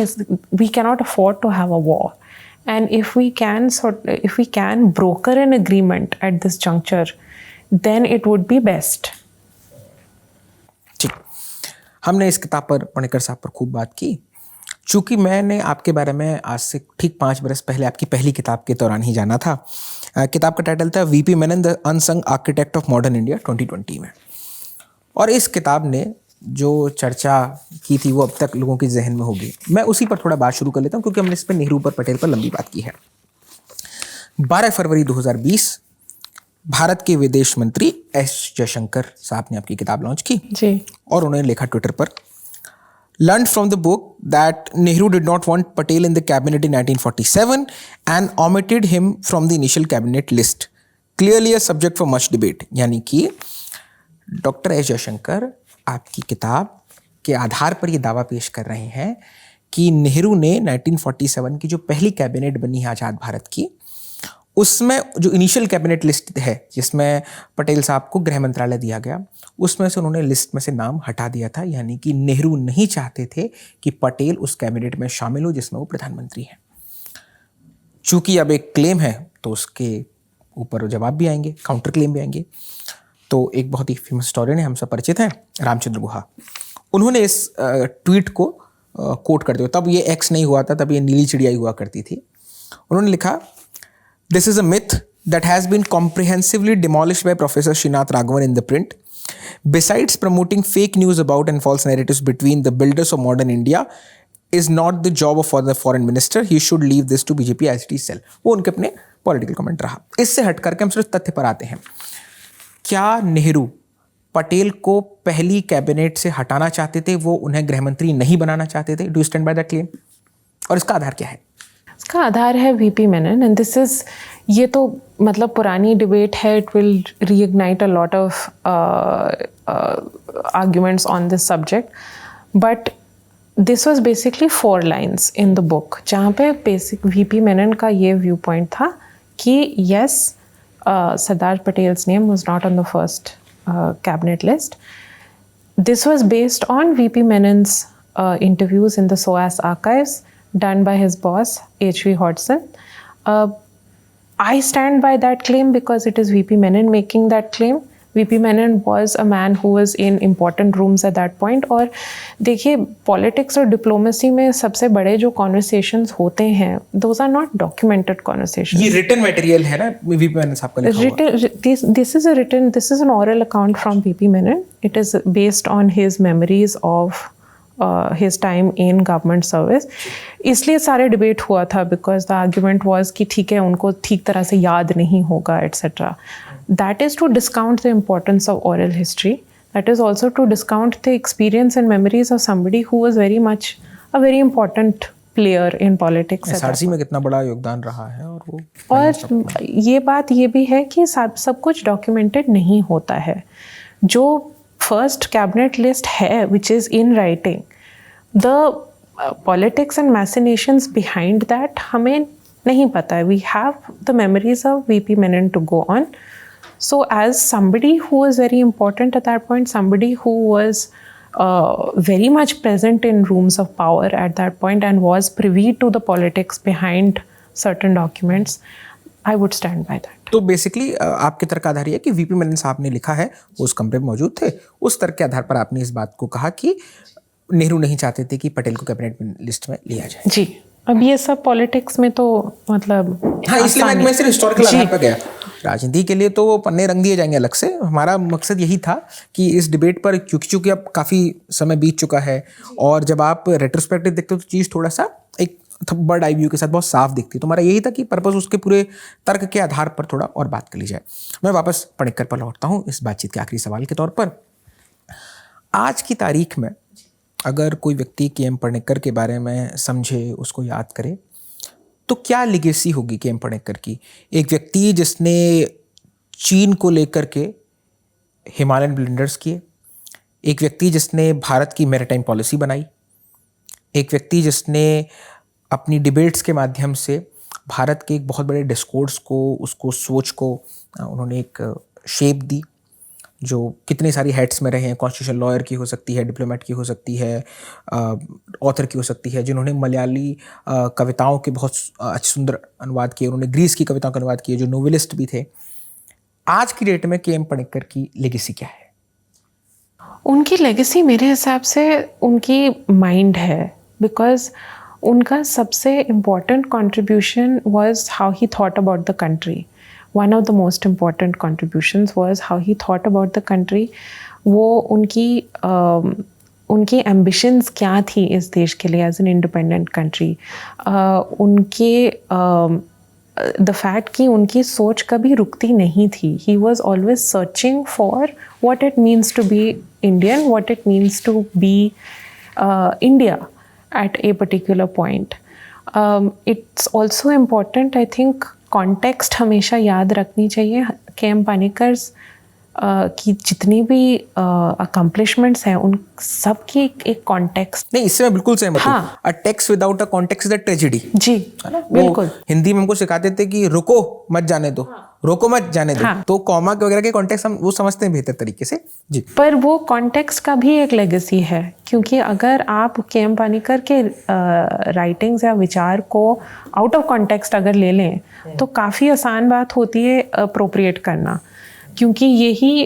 we cannot afford to have a war, and if we can broker an agreement at this juncture, then it would be best. ठीक, हमने इस किताब पर, पानिकर साहब पर खूब बात की। चूँकि मैंने आपके बारे में आज से ठीक 5 बरस पहले आपकी पहली किताब के दौरान ही जाना था। किताब का टाइटल था VP Menon the unsung architect of modern India 2020 में, और इस किताब ने जो चर्चा की थी वो अब तक लोगों के जहन में होगी। मैं उसी पर थोड़ा बात शुरू कर लेता हूँ, क्योंकि हमने इस पर नेहरू पर पटेल पर लंबी बात की है। 12 फरवरी 2020 भारत के विदेश मंत्री एस जयशंकर साहब ने आपकी किताब लॉन्च की जी, और उन्होंने लिखा ट्विटर पर, learned from the book that Nehru did not want Patel in the cabinet in 1947 and omitted him from the initial cabinet list. Clearly a subject for much debate. यानी कि डॉक्टर एस जयशंकर आपकी किताब के आधार पर ये दावा पेश कर रहे हैं कि नेहरू ने 1947 की जो पहली कैबिनेट बनी है आज़ाद भारत की, उसमें जो इनिशियल कैबिनेट लिस्ट है जिसमें पटेल साहब को गृह मंत्रालय दिया गया, उसमें से उन्होंने लिस्ट में से नाम हटा दिया था। यानी कि नेहरू नहीं चाहते थे कि पटेल उस कैबिनेट में शामिल हो जिसमें वो प्रधानमंत्री हैं। चूंकि अब एक क्लेम है तो उसके ऊपर जवाब भी आएंगे, काउंटर क्लेम भी आएंगे। तो एक बहुत ही फेमस हिस्टोरियन है, हम सब परिचित हैं, रामचंद्र गुहा, उन्होंने इस ट्वीट को कोट करते हुए, तब ये एक्स नहीं हुआ था, तब ये नीली चिड़िया हुआ करती थी, उन्होंने लिखा, This is a myth that has been comprehensively demolished by Professor Srinath Raghavan in the print. Besides promoting fake news about and false narratives between the builders of modern India, is not the job of the foreign minister. He should leave this to BJP ICT cell. वो उनके अपने political comment रहा। इससे हट करके हम सिर्फ तथ्य पर आते हैं। क्या नेहरू पटेल को पहली कैबिनेट से हटाना चाहते थे, वो उन्हें गृह मंत्री नहीं बनाना चाहते थे? Do you stand by that claim? और इसका आधार क्या है? इसका आधार है VP Menon, and this is, ये तो मतलब पुरानी डिबेट है, it will reignite a lot of arguments on this subject, but this was basically 4 lines in the book, जहाँ पे बेसिक वीपी मेनन का ये व्यू पॉइंट था कि yes, Sardar Patels name was not on the first cabinet list. This was based on VP Menon's interviews in the SOAS archives done by his boss, H.V. Hodgson. I stand by that claim because it is VP Menon making that claim. VP Menon was a man who was in important rooms at that point. और देखिए politics और diplomacy में सबसे बड़े जो conversations होते हैं those are not documented conversations. ये रिटन मटेरियल है ना वीपी मेनन साहब का लिखा हुआ? This is an oral account from VP Menon. It is based on his memories of his time in government service. इसलिए सारे डिबेट हुआ था because the argument was कि ठीक है उनको ठीक तरह से याद नहीं होगा etc. That is to discount the importance of oral history. That is also to discount the experience and memories of somebody who was very much a very important player in politics. SRC में कितना बड़ा योगदान रहा है और वो और ये बात ये भी है कि सब कुछ डॉक्यूमेंटेड नहीं होता है. जो फर्स्ट कैबिनेट लिस्ट है which is in writing, the politics and machinations behind that हमें नहीं पता है. We have the memories of VP Menon to go on. So as somebody who was very important at that point, somebody who was very much present in rooms of power at that point and was privy to the politics behind certain documents, I would stand by that. तो basically आपके तर्क आधार ये है कि VP Menon साहब ने लिखा है, वो उस कमरे में मौजूद थे, उस तर्क के आधार पर आपने इस बात को कहा कि नेहरू नहीं चाहते थे कि पटेल को कैबिनेट लिस्ट में लिया जाए. जी, अब ये सब पॉलिटिक्स में तो मतलब हाँ, इसलिए मैं सिर्फ हिस्टोरिकल आधार पर गया. राजनीति के लिए तो वो पन्ने रंग दिए जाएंगे अलग से. हमारा मकसद यही था कि इस डिबेट पर, क्योंकि अब काफ़ी समय बीत चुका है और जब आप रेट्रोस्पेक्टिव देखते हो तो चीज़ थोड़ा सा एक बर्ड आई व्यू के साथ बहुत साफ दिखती है. तो हमारा यही था कि पर्पस उसके पूरे तर्क के आधार पर थोड़ा और बात कर ली जाए. मैं वापस पणिक्कर पर लौटता हूँ इस बातचीत के आखिरी सवाल के तौर पर. आज की तारीख में अगर कोई व्यक्ति KM पणिक्कर के बारे में समझे, उसको याद करे, तो क्या लिगेसी होगी KM पणिक्कर की? एक व्यक्ति जिसने चीन को लेकर के हिमालयन ब्लंडर्स किए, एक व्यक्ति जिसने भारत की मैरीटाइम पॉलिसी बनाई, एक व्यक्ति जिसने अपनी डिबेट्स के माध्यम से भारत के एक बहुत बड़े डिस्कोर्स को, उसको सोच को उन्होंने एक शेप दी, जो कितनी सारी हेड्स में रहे हैं. कॉन्स्टिट्यूशन लॉयर की हो सकती है, डिप्लोमेट की हो सकती है, ऑथर की हो सकती है, जिन्होंने मलयाली कविताओं के बहुत अच्छे सुंदर अनुवाद किए, उन्होंने ग्रीस की कविताओं का अनुवाद किए, जो नोवेलिस्ट भी थे. आज की डेट में KM पणिक्कर की लेगेसी क्या है? उनकी लेगेसी मेरे हिसाब से उनकी माइंड है, बिकॉज उनका सबसे important contribution was how he thought about the country. One of the most important contributions was how he thought about the country. वो उनकी ambitions क्या थी इस देश के लिए as an independent country. The fact कि उनकी सोच कभी रुकती नहीं थी. He was always searching for what it means to be Indian, what it means to be India at a particular point. It's also important, I think, context हमेशा याद रखनी चाहिए. KM पणिक्कर्स की जितनी भी अकम्पलिशमेंट्स हैं उन सब की एक कॉन्टेक्स्ट. नहीं, इससे मैं बिल्कुल सहमत हूँ. A text without a context is a tragedy. जी, है ना, बिल्कुल. हिंदी में हमको सिखाते थे कि रुको मत जाने दो, रोको मत जाने दो. तो कॉमा के वगैरह के कॉन्टेक्स्ट हम वो समझते हैं बेहतर तरीके से. जी, पर वो कॉन्टेक्स्ट का भी एक लेगेसी है, क्योंकि अगर आप KM पणिक्कर के राइटिंग्स या विचार को आउट ऑफ कॉन्टेक्स्ट अगर ले लें तो काफ़ी आसान बात होती है अप्रोप्रिएट करना. क्योंकि यही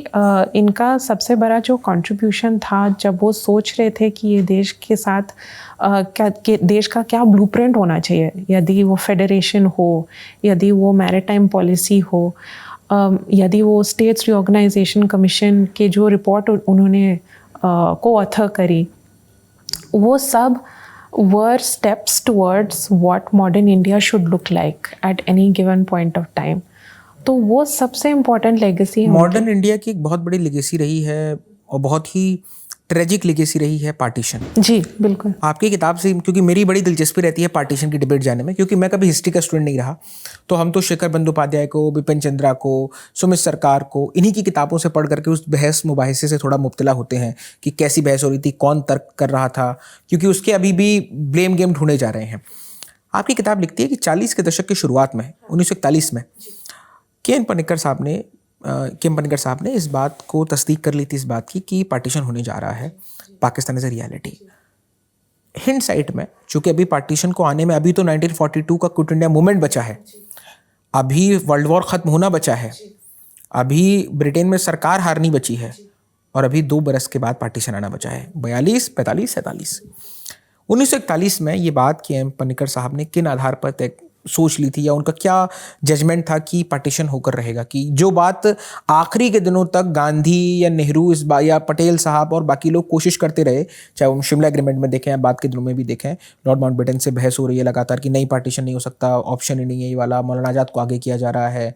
इनका सबसे बड़ा जो कंट्रीब्यूशन था, जब वो सोच रहे थे कि ये देश के साथ देश का क्या ब्लूप्रिंट होना चाहिए, यदि वो फेडरेशन हो, यदि वो मैरीटाइम पॉलिसी हो, यदि वो स्टेट्स रिऑर्गेनाइजेशन कमीशन के जो रिपोर्ट उन्होंने को ऑथर करी, वो सब were steps towards what modern India should look like at any given point of time. तो वो सबसे इम्पोर्टेंट लेगेसी है. मॉडर्न इंडिया की एक बहुत बड़ी लेगेसी रही है और बहुत ही ट्रेजिक लेगेसी रही है पार्टीशन. जी, बिल्कुल. आपकी किताब से, क्योंकि मेरी बड़ी दिलचस्पी रहती है पार्टीशन की डिबेट जाने में, क्योंकि मैं कभी हिस्ट्री का स्टूडेंट नहीं रहा, तो हम तो शेखर बंदोपाध्याय को, बिपिन चंद्रा को, सुमित सरकार को, इन्हीं की किताबों से पढ़ करके उस बहस मुबाहिसे से थोड़ा मुब्तला होते हैं कि कैसी बहस हो रही थी, कौन तर्क कर रहा था, क्योंकि उसके अभी भी ब्लेम गेम ढूंढे जा रहे हैं. आपकी किताब लिखती है कि 40 के दशक की शुरुआत में, 1941 में KM पणिक्कर साहब ने इस बात को तस्दीक कर ली थी, इस बात की कि पार्टीशन होने जा रहा है, पाकिस्तान इज अ रियलिटी. हिंडसाइट में, चूंकि अभी पार्टीशन को आने में अभी तो 1942 का क्विट इंडिया मूवमेंट बचा है, अभी वर्ल्ड वॉर ख़त्म होना बचा है, अभी ब्रिटेन में सरकार हारनी बची है और अभी 2 बरस के बाद पार्टीशन आना बचा है, 42, 45, 47। 1941 में ये बात के.एम. पनिकर साहब ने किन आधार पर तय सोच ली थी, या उनका क्या जजमेंट था कि पार्टीशन होकर रहेगा, कि जो बात आखिरी के दिनों तक गांधी या नेहरू या पटेल साहब और बाकी लोग कोशिश करते रहे, चाहे वो शिमला एग्रीमेंट में देखें या बाद के दिनों में भी देखें, लॉर्ड माउंटबेटन से बहस हो रही है लगातार कि नहीं पार्टीशन नहीं हो सकता, ऑप्शन ही नहीं है ये वाला, मौलाना आजाद को आगे किया जा रहा है,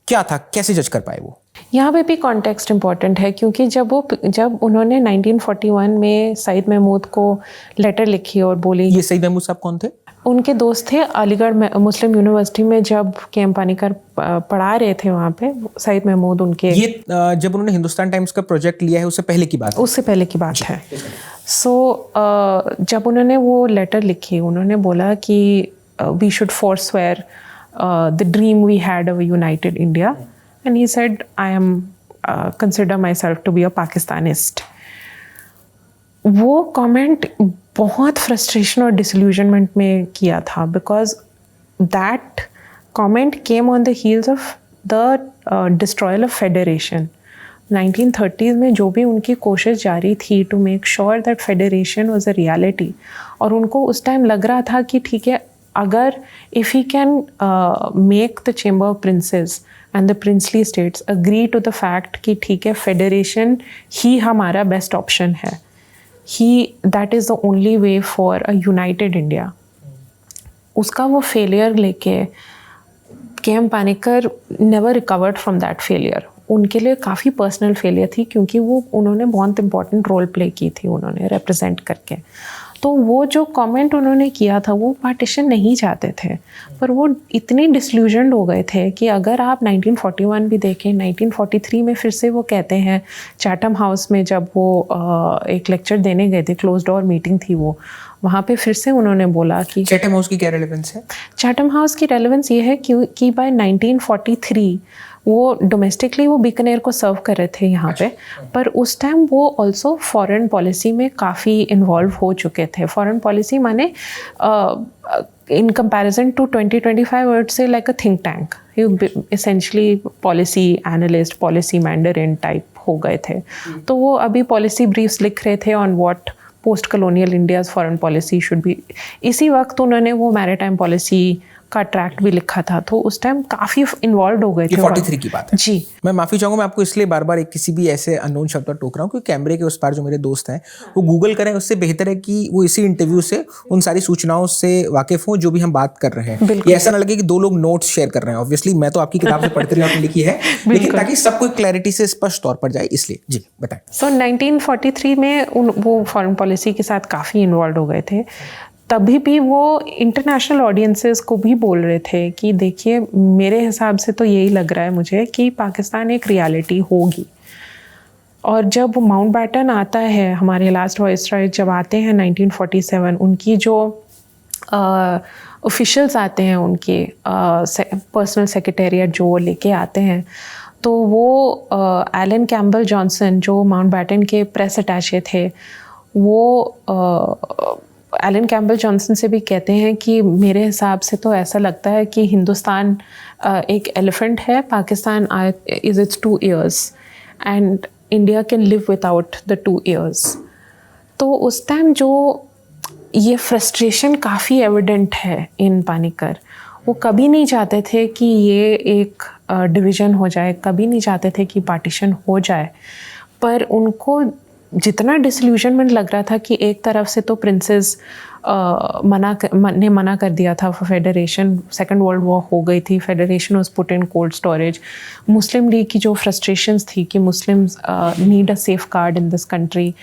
क्या था, कैसे जज कर पाए वो? यहाँ पे भी कॉन्टेक्स्ट इम्पॉर्टेंट है, क्योंकि जब उन्होंने 1941 में सईद महमूद को लेटर लिखी और बोली, ये सईद महमूद साहब कौन थे? उनके दोस्त थे अलीगढ़ मुस्लिम यूनिवर्सिटी में, जब के.एम. पानीकर पढ़ा रहे थे वहाँ पे, सईद महमूद उनके। ये जब उन्होंने हिंदुस्तान टाइम्स का प्रोजेक्ट लिया है उससे पहले की बात है? उससे पहले की बात है। जब उन्होंने वो लेटर लिखी, उन्होंने बोला कि we should forswear the dream we had of a united India, and he said I am consider myself to be a Pakistanist. वो कमेंट बहुत फ्रस्ट्रेशन और डिसल्यूजनमेंट में किया था, because that comment came on the heels of the destroyal of federation. 1930s में जो भी उनकी कोशिश जारी थी to make sure that federation was a reality, और उनको उस टाइम लग रहा था कि ठीक है, अगर if he can make the chamber of princes and the princely states agree to the fact कि ठीक है, फेडरेशन ही हमारा बेस्ट ऑप्शन है, that is the only way for a united India. उसका वो फेलियर लेके KM. Panikkar never recovered from that failure. उनके लिए काफ़ी पर्सनल फेलियर थी, क्योंकि उन्होंने बहुत इंपॉर्टेंट रोल प्ले की थी, उन्होंने रिप्रेजेंट करके। तो वो जो कमेंट उन्होंने किया था, वो पार्टीशन नहीं चाहते थे, पर वो इतने डिसल्यूजन्ड हो गए थे कि अगर आप 1941 भी देखें, 1943 में फिर से वो कहते हैं चैटम हाउस में, जब वो एक लेक्चर देने गए थे, क्लोज डोर मीटिंग थी वो, वहाँ पे फिर से उन्होंने बोला कि चैटम हाउस की क्या रेलेवेंस है? चैटम हाउस की रेलेवेंस ये है कि बाय 1943 वो डोमेस्टिकली वो बीकानेर को सर्व कर रहे थे यहाँ पे, पर उस टाइम वो ऑल्सो फॉरेन पॉलिसी में काफ़ी इन्वॉल्व हो चुके थे। फॉरेन पॉलिसी माने in comparison to 2025 I would say like a think tank, essentially policy analyst, policy mandarin type हो गए थे। तो वो अभी पॉलिसी ब्रीफ्स लिख रहे थे on what post colonial India's foreign policy should be. इसी वक्त उन्होंने वो मैरीटाइम पॉलिसी का ट्रैक्ट भी लिखा था, तो उस टाइम काफ़ी इन्वॉल्व हो गए थे। 43 की बात है जी। मैं माफ़ी चाहूँगा, मैं आपको इसलिए बार बार एक किसी भी ऐसे अननोन शब्द पर टोक रहा हूँ, क्योंकि कैमरे के उस पार जो मेरे दोस्त हैं वो गूगल करें, उससे बेहतर है कि वो इसी इंटरव्यू से उन सारी सूचनाओं से वाकिफ हों जो भी हम बात कर रहे हैं। ये ऐसा ना लगे कि 2 लोग नोट्स शेयर कर रहे हैं। ऑब्वियसली मैं तो आपकी किताब से पढ़ते रही, आपने लिखी है, लेकिन ताकि सब कोई क्लैरिटी से स्पष्ट तौर पर जाए, इसलिए जी बताएं। 1943 में वो फॉरेन पॉलिसी के साथ काफ़ी इन्वॉल्व हो गए थे। तभी भी वो इंटरनेशनल ऑडियंसेस को भी बोल रहे थे कि देखिए, मेरे हिसाब से तो यही लग रहा है मुझे कि पाकिस्तान एक रियलिटी होगी। और जब माउंटबेटन आता है, हमारे लास्ट वाइसरॉय जब आते हैं 1947, उनकी जो ऑफिशियल्स आते हैं, उनके पर्सनल सेक्रेटेरिएट जो लेके आते हैं, तो वो एलन कैम्पबेल जॉनसन जो माउंटबेटन के प्रेस अटैचे थे, वो एलन कैम्पबेल जॉनसन से भी कहते हैं कि मेरे हिसाब से तो ऐसा लगता है कि हिंदुस्तान एक एलिफेंट है, Pakistan is it's 2 ears and India can live without the 2 ears। तो उस टाइम जो ये फ्रस्ट्रेशन काफ़ी एविडेंट है इन पानीकर। वो कभी नहीं चाहते थे कि ये एक डिवीज़न हो जाए, कभी नहीं चाहते थे कि पार्टीशन हो जाए, पर उनको जितना डिसल्यूजनमेंट लग रहा था कि एक तरफ से तो प्रिंसेस ने मना कर दिया था फेडरेशन, सेकेंड वर्ल्ड वॉर हो गई थी, federation was put in cold storage, Muslim League की जो फ्रस्ट्रेशंस थी कि Muslims need a safeguard in this country,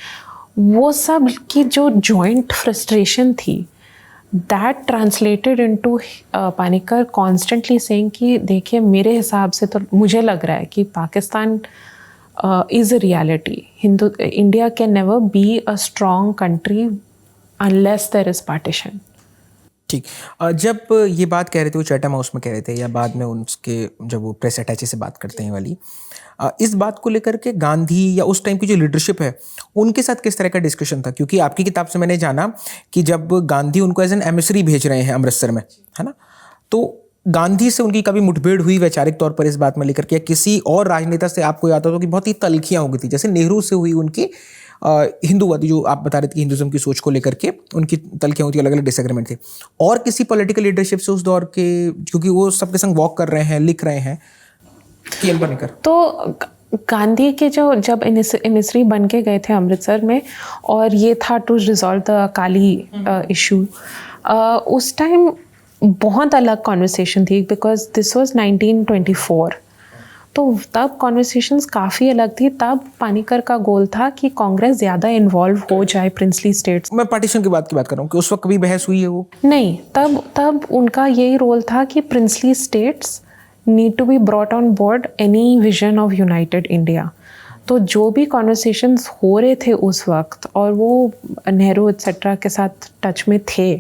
वो सब की जो जॉइंट फ्रस्ट्रेशन थी, that translated into Panikkar constantly saying कि देखिए, मेरे हिसाब से तो मुझे लग रहा है कि Pakistan is a reality. India can never be a strong country unless there is partition. ठीक। जब ये बात कह रहे थे वो चैटम हाउस में कह रहे थे, या बाद में उनके जब वो प्रेस अटैचे से बात करते हैं वाली, इस बात को लेकर के गांधी या उस टाइम की जो लीडरशिप है उनके साथ किस तरह का डिस्कशन था? क्योंकि आपकी किताब से मैंने जाना कि जब गांधी उनको एज एन एमिसरी भेज रहे हैं अमृतसर में, है ना, तो गांधी से उनकी कभी मुठभेड़ हुई वैचारिक तौर पर इस बात में लेकर के, किसी और राजनेता से आपको याद हो कि बहुत ही तल्खियां हो गई थी, जैसे नेहरू से हुई उनकी हिंदूवादी, जो आप बता रहे थे कि हिंदुज्म की सोच को लेकर के उनकी तल्खियां होती, अलग अलग डिसएग्रीमेंट थे, और किसी पॉलिटिकल लीडरशिप से उस दौर के, क्योंकि वो सबके संग वॉक कर रहे हैं, लिख रहे हैं, केएम पानीकर? तो गांधी के जो जब इनिसरी बन के गए थे अमृतसर में, और ये था to resolve the Akali issue, उस टाइम बहुत अलग कॉन्वर्सेशन थी, बिकॉज दिस वाज 1924। तो तब कॉन्वर्सेशंस काफ़ी अलग थी। तब पानीकर का गोल था कि कांग्रेस ज़्यादा इन्वॉल्व हो जाए प्रिंसली स्टेट्स। मैं पार्टीशन की बात कर रहा हूँ कि उस वक्त कभी बहस हुई है वो? नहीं, तब उनका यही रोल था कि princely states need to be brought on board any vision of united India. तो जो भी कॉन्वर्सेशंस हो रहे थे उस वक्त, और वो नेहरू एक्सेट्रा के साथ टच में थे,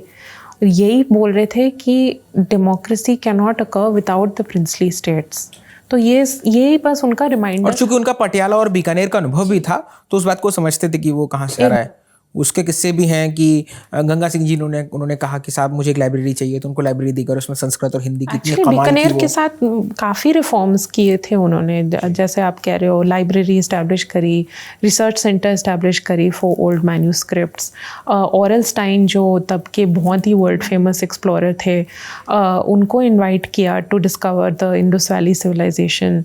यही बोल रहे थे कि democracy can not occur without the princely states. तो ये बस उनका रिमाइंडर। और चूंकि उनका पटियाला और बीकानेर का अनुभव भी था, तो उस बात को समझते थे कि वो कहाँ से आ रहा है। उसके किस्से भी हैं कि गंगा सिंह जी उन्होंने कहा कि साहब मुझे एक लाइब्रेरी चाहिए, तो उनको लाइब्रेरी देकर उसमें संस्कृत और हिंदी की एक्चुअली बीकानेर के साथ काफ़ी रिफॉर्म्स किए थे उन्होंने, जैसे आप कह रहे हो, लाइब्रेरी इस्टेब्लिश करी, रिसर्च सेंटर इस्टेब्लिश करी फॉर ओल्ड मैन्यूस्क्रिप्ट्स। ऑरलस्टाइन जो तब के बहुत ही वर्ल्ड फेमस एक्सप्लोरर थे, उनको इन्वाइट किया to discover the Indus valley Civilisation.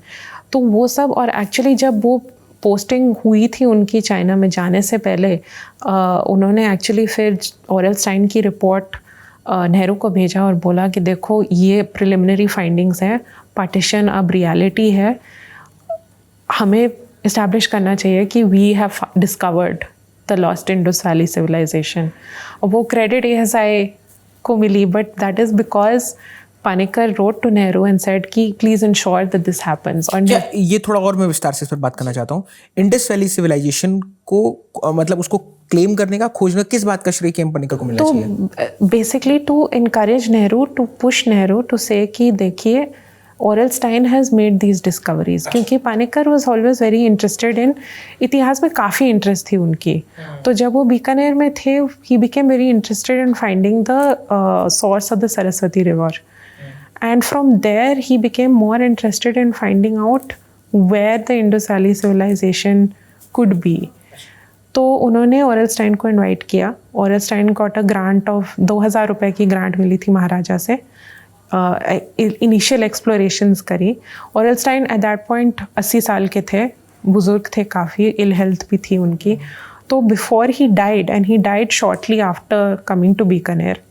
तो वो सब, और एक्चुअली जब वो पोस्टिंग हुई थी उनकी चाइना में जाने से पहले, उन्होंने एक्चुअली फिर ऑरलस्टाइन की रिपोर्ट नेहरू को भेजा और बोला कि देखो ये प्रिलिमिनरी फाइंडिंग्स हैं, पार्टीशन अब रियलिटी है, हमें इस्टेब्लिश करना चाहिए कि we have discovered the lost Indus valley civilisation. और वो क्रेडिट ASI को मिली, but that is because Panikkar wrote to Nehru and said कि please ensure that this happens। और ये थोड़ा और मैं विस्तार से इस पर बात करना चाहता हूँ। इंडस वैली सिविलाइजेशन को मतलब उसको क्लेम करने का, खोजना, किस बात का श्रेय केएम पानीकर को मिलना चाहिए? तो basically to encourage Nehru, to push Nehru to say कि देखिए Aurel Stein has made these discoveries, क्योंकि Panikkar was always very interested in इतिहास में, काफ़ी इंटरेस्ट थी उनकी। तो जब वो बीकानेर में थे, he became very interested in finding the source of the Saraswati river. And from there, he became more interested in finding out where the Indus Valley civilization could be. तो उन्होंने ऑरलस्टाइन को इनवाइट किया। ऑरलस्टाइन गॉट अ ग्रांट ऑफ 2000 रुपये की grant मिली थी महाराजा से। Initial explorations करी। ऑरलस्टाइन eight that point 80 साल के थे, बुजुर्ग थे काफ़ी, इल हेल्थ भी थी उनकी। तो before he died, and he died shortly after coming to Bikaner,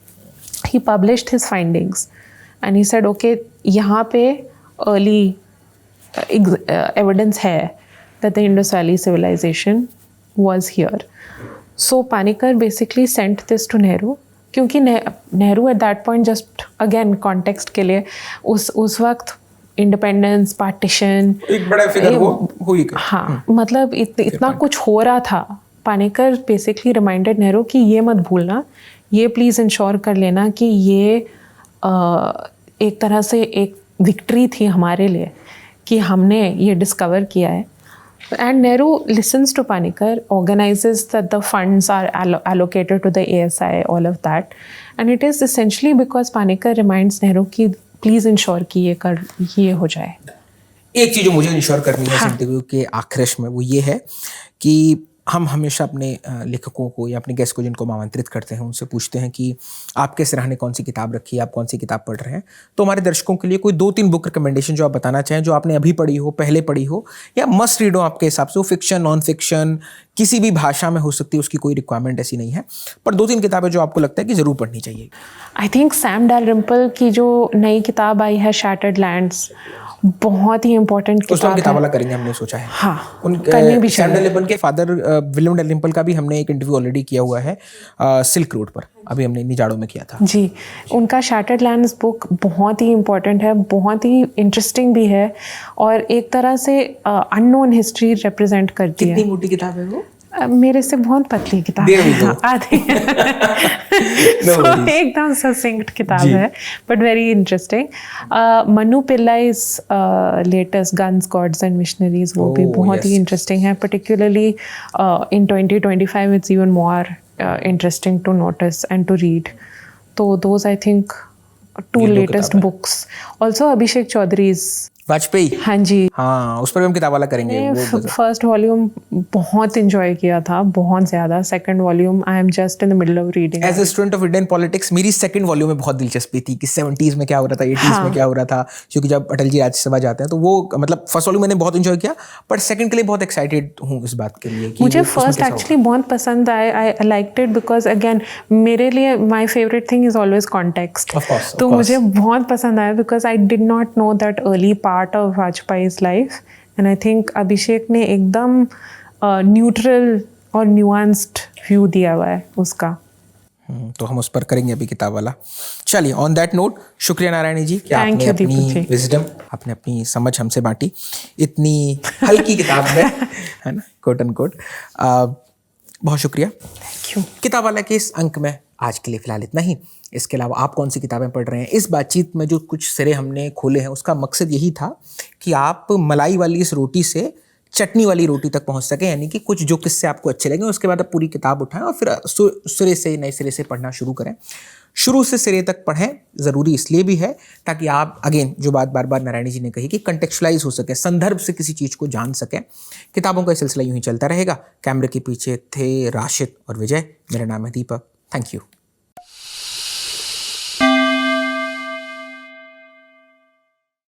he published his findings. And he said, okay, यहाँ पे early evidence है that the Indus Valley civilization was here. So Panikkar basically sent this to Nehru, क्योंकि Nehru at that point, just again context के लिए, उस वक्त independence, partition, एक बड़ा फिगर हुई। हाँ, मतलब इतना कुछ हो रहा था। पानीकर बेसिकली रिमाइंडेड नेहरू कि ये मत भूलना, ये प्लीज़ इंश्योर कर लेना कि ये एक तरह से एक विक्ट्री थी हमारे लिए कि हमने ये डिस्कवर किया है। And Nehru listens to Panikkar, organises that the funds are allocated to the ASI, all of that. And it is essentially because Panikkar reminds Nehru कि प्लीज़ इंश्योर कि ये हो जाए। एक चीज़ जो मुझे इंश्योर करनी है इंटरव्यू के आखिर में, वो ये है कि हम हमेशा अपने लेखकों को या अपने गेस्ट को जिनको हम आमंत्रित करते हैं, उनसे पूछते हैं कि आपके सराहने कौन सी किताब रखी है, आप कौन सी किताब पढ़ रहे हैं। तो हमारे दर्शकों के लिए कोई 2-3 बुक रिकमेंडेशन जो आप बताना चाहें, जो आपने अभी पढ़ी हो, पहले पढ़ी हो, या मस्ट रीड हो आपके हिसाब से, वो फिक्शन, नॉन फिक्शन, किसी भी भाषा में हो सकती है, उसकी कोई रिक्वायरमेंट ऐसी नहीं है, पर 2-3 किताबें जो आपको लगता है कि ज़रूर पढ़नी चाहिए। आई थिंक सैम डालरिम्पल की जो नई किताब आई है, शैटर्ड लैंड्स, बहुत ही इंपॉर्टेंट किताब है। किताब वाला करेंगे, हमने सोचा है। हाँ, करनी भी सैम डालरिम्पल के फादर विलियम डालरिम्पल का भी हमने एक इंटरव्यू ऑलरेडी किया हुआ है सिल्क रोड पर, अभी हमने निजाड़ों में किया था जी। उनका शैटर्ड लैंड्स बुक बहुत ही इंपॉर्टेंट है, बहुत ही इंटरेस्टिंग भी है, और एक तरह से अननोन हिस्ट्री रिप्रेजेंट करती है। कितनी मोटी किताब है वो? मेरे से बहुत पतली किताब है, आधी एकदम ससिंक्ट किताब है, but very interesting. Manu Pillai's latest guns, gods and missionaries, वो भी बहुत ही इंटरेस्टिंग है, particularly in 2025 it's even more interesting to notice and to read. तो दोज आई थिंक टू ये दो लेटेस्ट किताबें। Books, also Abhishek Choudhary's. वाजपेयी, हाँ जी, हाँ उस पर भी हम किताब वाला करेंगे। वो फर्स्ट वॉल्यूम बहुत इंजॉय किया था, बहुत ज़्यादा। Second volume I am just in the middle of reading. As a student of Indian politics मेरी सेकंड वॉल्यूम में बहुत दिलचस्पी थी कि 70s में क्या हो रहा था, 80s में क्या हो रहा था, क्योंकि जब अटल जी राज्यसभा जाते हैं तो वो मतलब फर्स्ट वॉल्यूम मैंने बहुत इंजॉय किया, पर सेकंड के लिए बहुत एक्साइटेड हूँ इस बात के लिए कि मुझे वो उसमें फर्स्ट कैसा एक्चुअली बहुत पसंद आया। I liked it because again मेरे लिए my favourite thing is always context. Of course, of तो course. मुझे बहुत पसंद आया because I did not know that early part of Vajpayee's life, and I think Abhishek ने एकदम न्यूट्रल और न्यूआंस्ड व्यू दिया हुआ है उसका। तो हम उस पर करेंगे अभी किताब वाला। चलिए, ऑन दैट नोट, शुक्रिया नारायणी जी कि Thank आपने you, दीपक अपनी जी। विजडम, आपने अपनी समझ हमसे बांटी इतनी हल्की किताब में, है ना, कोट एंड कोट। बहुत शुक्रिया। Thank you. किताब वाला के इस अंक में आज के लिए फिलहाल इतना ही। इसके अलावा आप कौन सी किताबें पढ़ रहे हैं, इस बातचीत में जो कुछ सिरे हमने खोले हैं उसका मकसद यही था कि आप मलाई वाली इस रोटी से चटनी वाली रोटी तक पहुंच सकें, यानी कि कुछ जो किस्से आपको अच्छे लगे उसके बाद आप पूरी किताब उठाएं और फिर सिरे से, नए सिरे से पढ़ना शुरू करें। शुरू से सिरे तक पढ़ें, ज़रूरी इसलिए भी है ताकि आप, अगेन जो बात बार बार नारायणी जी ने कही कि कंटेक्चुअलाइज हो सके, संदर्भ से किसी चीज़ को जान सकें। किताबों का सिलसिला यूं ही चलता रहेगा। कैमरे के पीछे थे राशिद और विजय, मेरा नाम है दीपक। Thank you.